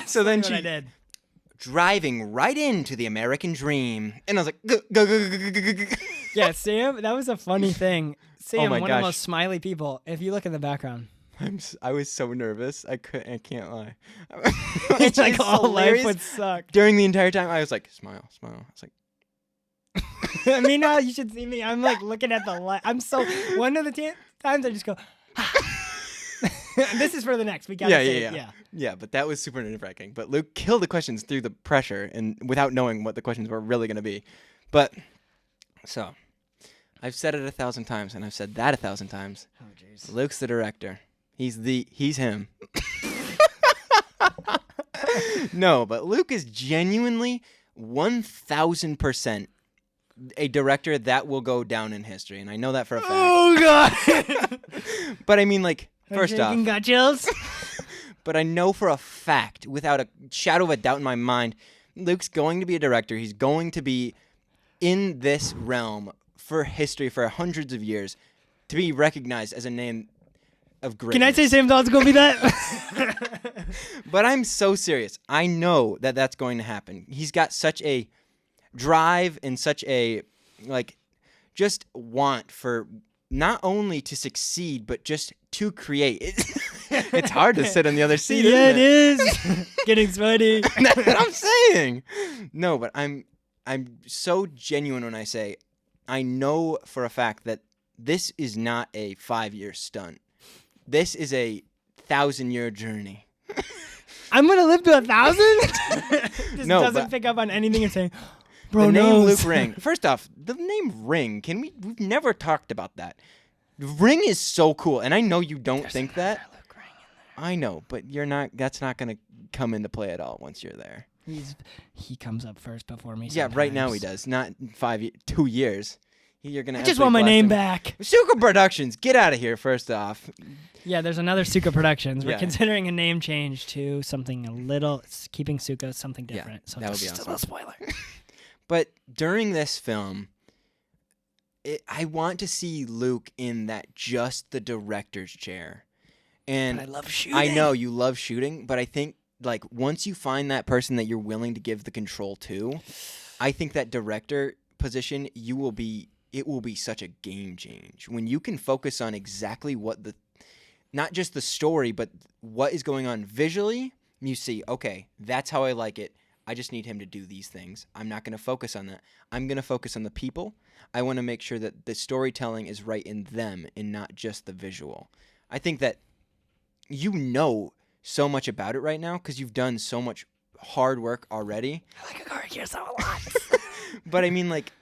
so then That's what I she did. driving right into the American dream. And I was like, go. Yeah, Sam, that was a funny thing. Sam, my one of the gosh. most smiley people. If you look in the background. I was so nervous. I can't lie. It's like It's all life hilarious. would suck. During the entire time, I was like, smile. I was like, Meanwhile, you should see me. I'm like looking at the light. I'm so. One of the times I just go. This is for the next. We got to yeah. Yeah, but that was super nerve-wracking. But Luke killed the questions through the pressure and without knowing what the questions were really going to be. But, so, I've said it 1,000 times, and I've said that 1,000 times. Oh, jeez. Luke's the director. He's him. No, but Luke is genuinely 1,000% a director that will go down in history, and I know that for a fact. Oh, God. But I mean, like, first off, Got chills. but I know for a fact, without a shadow of a doubt in my mind, Luke's going to be a director. He's going to be in this realm for history for hundreds of years to be recognized as a name of greatness. Can I say Sam Dodd's going to be that? But I'm so serious. I know that that's going to happen. He's got such a drive and such a, like, just want for not only to succeed, but just to create. It's hard to sit on the other seat, Yeah, isn't it is. Getting sweaty. That's what I'm saying. No, but I'm so genuine when I say I know for a fact that this is not a 5-year stunt. This is a 1,000-year journey. I'm going to live to 1,000? This No, doesn't but- pick up on anything you're saying. Bro The name knows. Luke Ring. First off, the name Ring. We've never talked about that. Ring is so cool, and I know you don't think that. Luke Ring in I know, but you're not. That's not gonna come into play at all once you're there. there. He comes up first before me. Yeah, right now he sometimes. does. Not 2 years. You're gonna. I just want my absolutely name blast back. him. Suka Productions, get out of here. First off, Yeah, there's another Suka Productions. We're Yeah. considering a name change to something a little, keeping Suka something Yeah, different. So that would be just awesome. a little spoiler. but during this film, I want to see Luke in that just the director's chair, and But I love shooting. I know you love shooting, but I think like once you find that person that you're willing to give the control to, I think that director position it will be such a game change when you can focus on exactly what not just the story, but what is going on visually. You see, okay, that's how I like it. I just need him to do these things. I'm not going to focus on that. I'm going to focus on the people. I want to make sure that the storytelling is right in them and not just the visual. I think that you know so much about it right now because you've done so much hard work already. I like a yourself a lot. But I mean, like,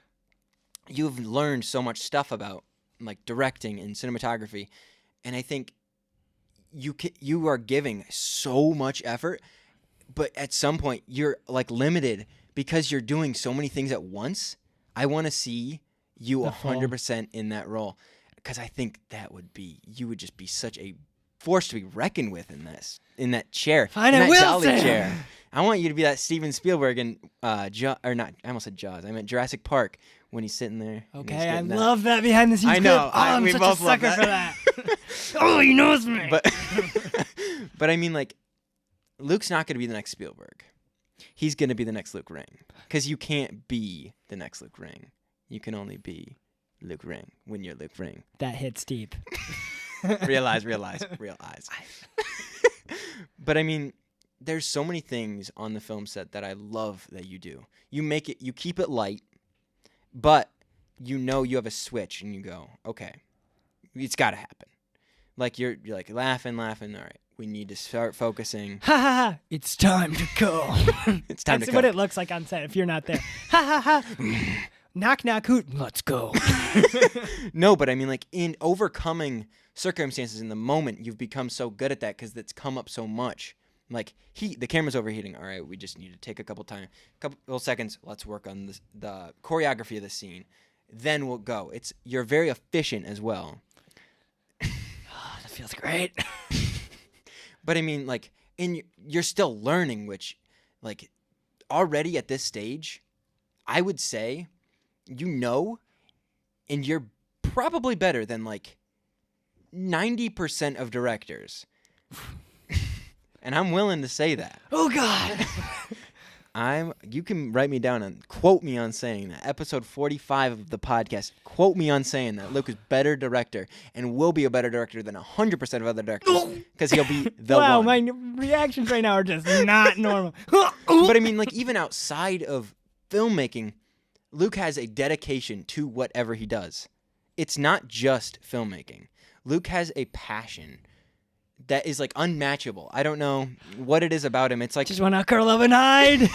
you've learned so much stuff about, like, directing and cinematography. And I think you are giving so much effort, but at some point you're, like, limited because you're doing so many things at once. I want to see you 100% in that role because I think you would just be such a force to be reckoned with in that chair. Find in it, that dolly Wilson! chair. I want you to be that Steven Spielberg in I almost said Jaws. I meant Jurassic Park when he's sitting there. Okay, I love that behind the scenes. I know. I'm we such both a sucker love for that. Oh, he knows me. But I mean, like, Luke's not going to be the next Spielberg. He's going to be the next Luke Ring. Because you can't be the next Luke Ring. You can only be Luke Ring when you're Luke Ring. That hits deep. realize. But I mean, there's so many things on the film set that I love that you do. You keep it light, but you know you have a switch and you go, okay, it's got to happen. Like you're like laughing. All right, we need to start focusing. Ha ha ha! It's time to go. It's time That's to go. what it looks like on set if you're not there. Ha ha ha! Knock knock hoot. Let's go. No, but I mean, like, in overcoming circumstances in the moment, you've become so good at that because it's come up so much. Like, the camera's overheating. All right, we just need to take a couple seconds. Let's work on the choreography of the scene. Then we'll go. You're very efficient as well. That feels great. But I mean, like, you're still learning, which, like, already at this stage, I would say, and you're probably better than, like, 90% of directors. And I'm willing to say that. Oh, God. You can write me down and quote me on saying that. Episode 45 of the podcast, quote me on saying that Luke is better director and will be a better director than 100% of other directors because he'll be the wow, one. my reactions right now are just not normal. But I mean, like, even outside of filmmaking, Luke has a dedication to whatever he does. It's not just filmmaking. Luke has a passion that is, like, unmatchable. I don't know what it is about him. It's like, just want to curl up and hide.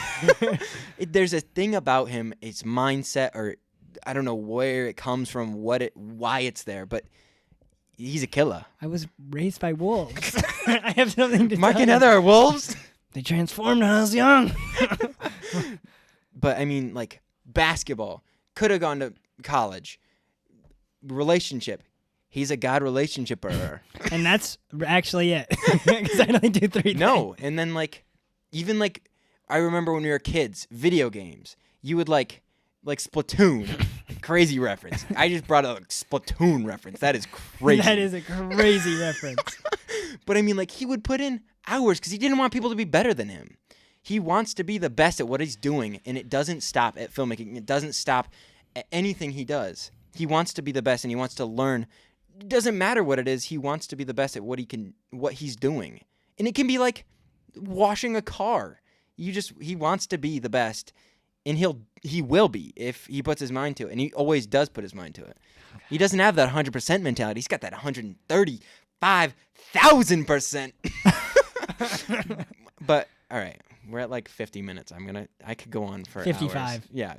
There's a thing about him, it's mindset, or I don't know where it comes from, why it's there, but he's a killer. I was raised by wolves. I have something to Mark tell and you. Heather are wolves. They transformed when I was young. But I mean, like, basketball, could have gone to college. Relationship, he's a god relationship-er. And that's actually it. Because I only do 3 things. No, and then, like, even, like, I remember when we were kids, video games, you would, like Splatoon. Crazy reference. I just brought a Splatoon reference. That is crazy. That is a crazy reference. But I mean, like, he would put in hours because he didn't want people to be better than him. He wants to be the best at what he's doing, and it doesn't stop at filmmaking. It doesn't stop at anything he does. He wants to be the best, and he wants to learn. It doesn't matter what it is. He wants to be the best at what he's doing. And it can be like washing a car. He wants to be the best, and he will be if he puts his mind to it. And he always does put his mind to it. Okay. He doesn't have that 100% mentality. He's got that 135,000%. But all right, we're at like 50 minutes. I could go on for 55. hours. Yeah,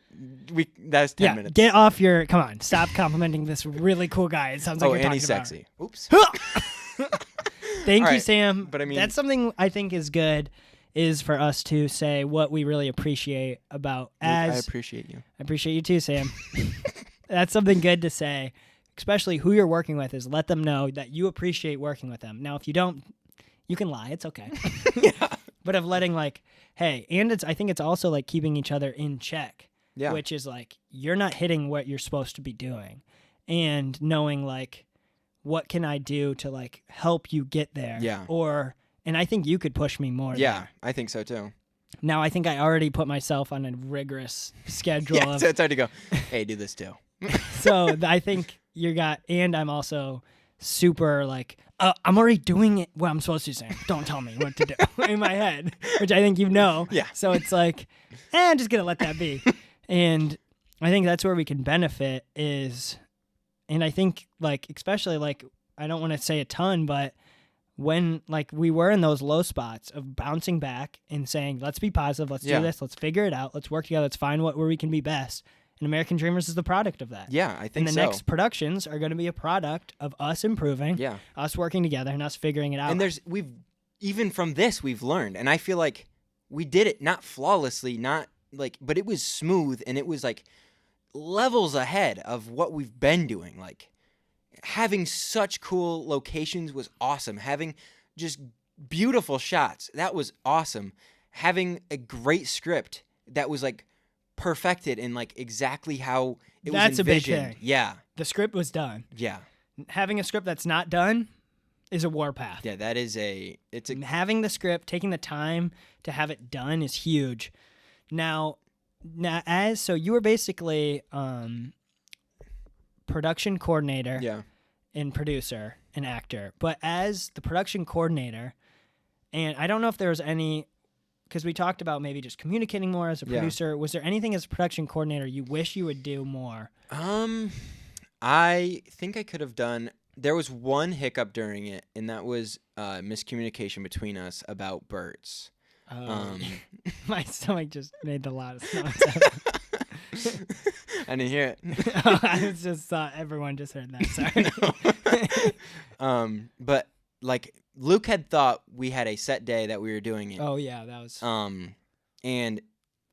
that's 10 minutes. Get off your. Come on, stop complimenting this really cool guy. It sounds like you're and talking he's about. sexy. Oops. Thank you, right, Sam. but I mean, that's something I think is good. Is for us to say what we really appreciate about I appreciate you. I appreciate you too, Sam. That's something good to say, especially who you're working with. Is let them know that you appreciate working with them. Now, if you don't, you can lie. It's okay. Yeah. But of letting like, hey, and I think it's also like keeping each other in check. Yeah. Which is like you're not hitting what you're supposed to be doing, and knowing like what can I do to like help you get there. Yeah. And I think you could push me more. Yeah, I think so too. Now I think I already put myself on a rigorous schedule. Yeah, so it's hard to go, hey, do this too. So I think and I'm also super like, I'm already doing it what I'm supposed to say. Don't tell me what to do in my head, which I think you know. Yeah. So it's like, I'm just going to let that be. And I think that's where we can benefit is, and I think like, especially like, I don't want to say a ton, but when like we were in those low spots of bouncing back and saying, let's be positive, let's do this, let's figure it out, let's work together, let's find where we can be best. And American Dreamers is the product of that. Yeah, I think and the next productions are going to be a product of us improving, us working together, and us figuring it out. And even from this, we've learned. And I feel like we did it not flawlessly, but it was smooth, and it was like levels ahead of what we've been doing. Like having such cool locations was awesome. Having just beautiful shots, that was awesome. Having a great script that was like perfected in like exactly how it was envisioned. That's a big thing. Yeah. The script was done. Yeah. Having a script that's not done is a warpath. Yeah, that is having the script, taking the time to have it done is huge. Now so you were basically production coordinator and producer and actor. But as the production coordinator, and I don't know if there was any, because we talked about maybe just communicating more as a producer. Was there anything as a production coordinator you wish you would do more? I think I could have done. There was one hiccup during it, and that was miscommunication between us about birds. My stomach just made the loudest noise. I didn't hear it. I just thought everyone just heard that. Sorry. But like Luke had thought we had a set day that we were doing it. Oh yeah, that was. And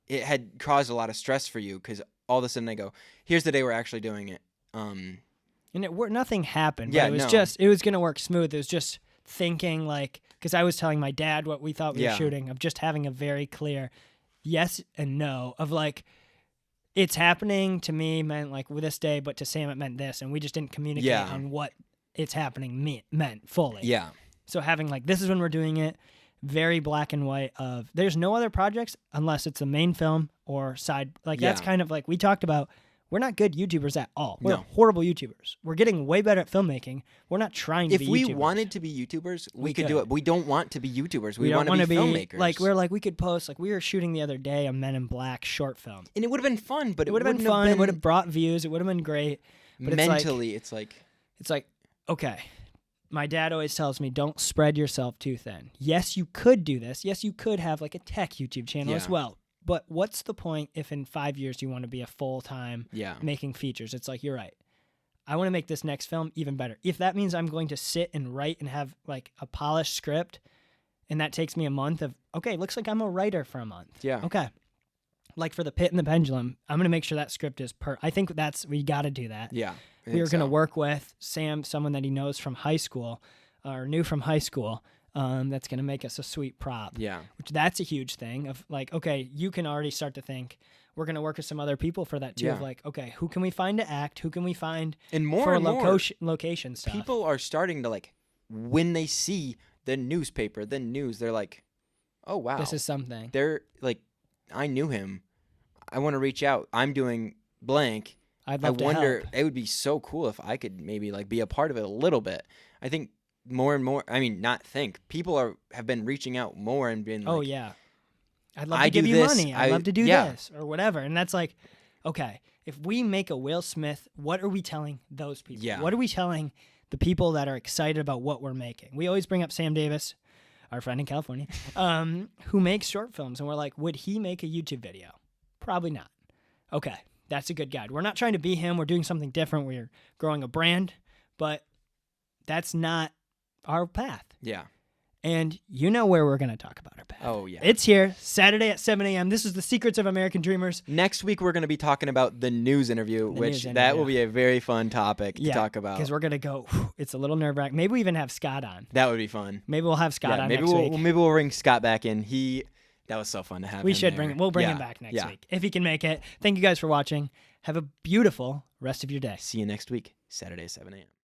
it had caused a lot of stress for you because all of a sudden I go, "Here's the day we're actually doing it." And nothing happened. But it was gonna work smooth. It was just thinking like, because I was telling my dad what we thought we were shooting, of just having a very clear yes and no of like, it's happening to me meant like with this day, but to Sam it meant this, and we just didn't communicate on what it's happening meant fully. Yeah. So having like, this is when we're doing it, very black and white of there's no other projects unless it's a main film or side. Like that's kind of like we talked about. We're not good YouTubers at all. We're horrible YouTubers. We're getting way better at filmmaking. We're not trying to be YouTubers. If we wanted to be YouTubers, we could do it. But we don't want to be YouTubers. We want to be filmmakers. Like we could post, like we were shooting the other day a Men in Black short film. And it would have been fun, but it would have been fun. It would have brought views. It would have been great. But mentally, it's like, okay, my dad always tells me, don't spread yourself too thin. Yes, you could do this. Yes, you could have like a tech YouTube channel as well. But what's the point if in 5 years you want to be a full-time making features? It's like, you're right. I want to make this next film even better. If that means I'm going to sit and write and have like a polished script, and that takes me a month of, okay, looks like I'm a writer for a month. Yeah. Okay. Like for The Pit and the Pendulum, I'm going to make sure that script is I think we got to do that. Yeah. We were going to work with Sam, someone that he knows from high school, or knew from high school. That's going to make us a sweet prop. Yeah. Which that's a huge thing of like, okay, you can already start to think we're going to work with some other people for that too. Of like, okay, who can we find to act? Who can we find for location stuff? People are starting to like, when they see the newspaper, the news, they're like, oh, wow. This is something. They're like, I knew him. I want to reach out. I'm doing blank. I'd love to help. It would be so cool if I could maybe like be a part of it a little bit. I think more and more, people have been reaching out more and been like, oh yeah, I'd love to give you money. I'd love to do this or whatever. And that's like, okay, if we make a Will Smith, what are we telling those people? Yeah. What are we telling the people that are excited about what we're making? We always bring up Sam Davis, our friend in California, who makes short films. And we're like, would he make a YouTube video? Probably not. Okay, that's a good guide. We're not trying to be him. We're doing something different. We're growing a brand, but that's not our path. Yeah. And you know where we're going to talk about our path. Oh, yeah. It's here, Saturday at 7 a.m. This is The Secrets of American Dreamers. Next week, we're going to be talking about the news interview, that will be a very fun topic to talk about. Because we're going to go, it's a little nerve-wracking. Maybe we even have Scott on. That would be fun. Maybe we'll have Scott on next week. Maybe we'll bring Scott back in. That was so fun to have him. We'll bring him back next week, if he can make it. Thank you guys for watching. Have a beautiful rest of your day. See you next week, Saturday at 7 a.m.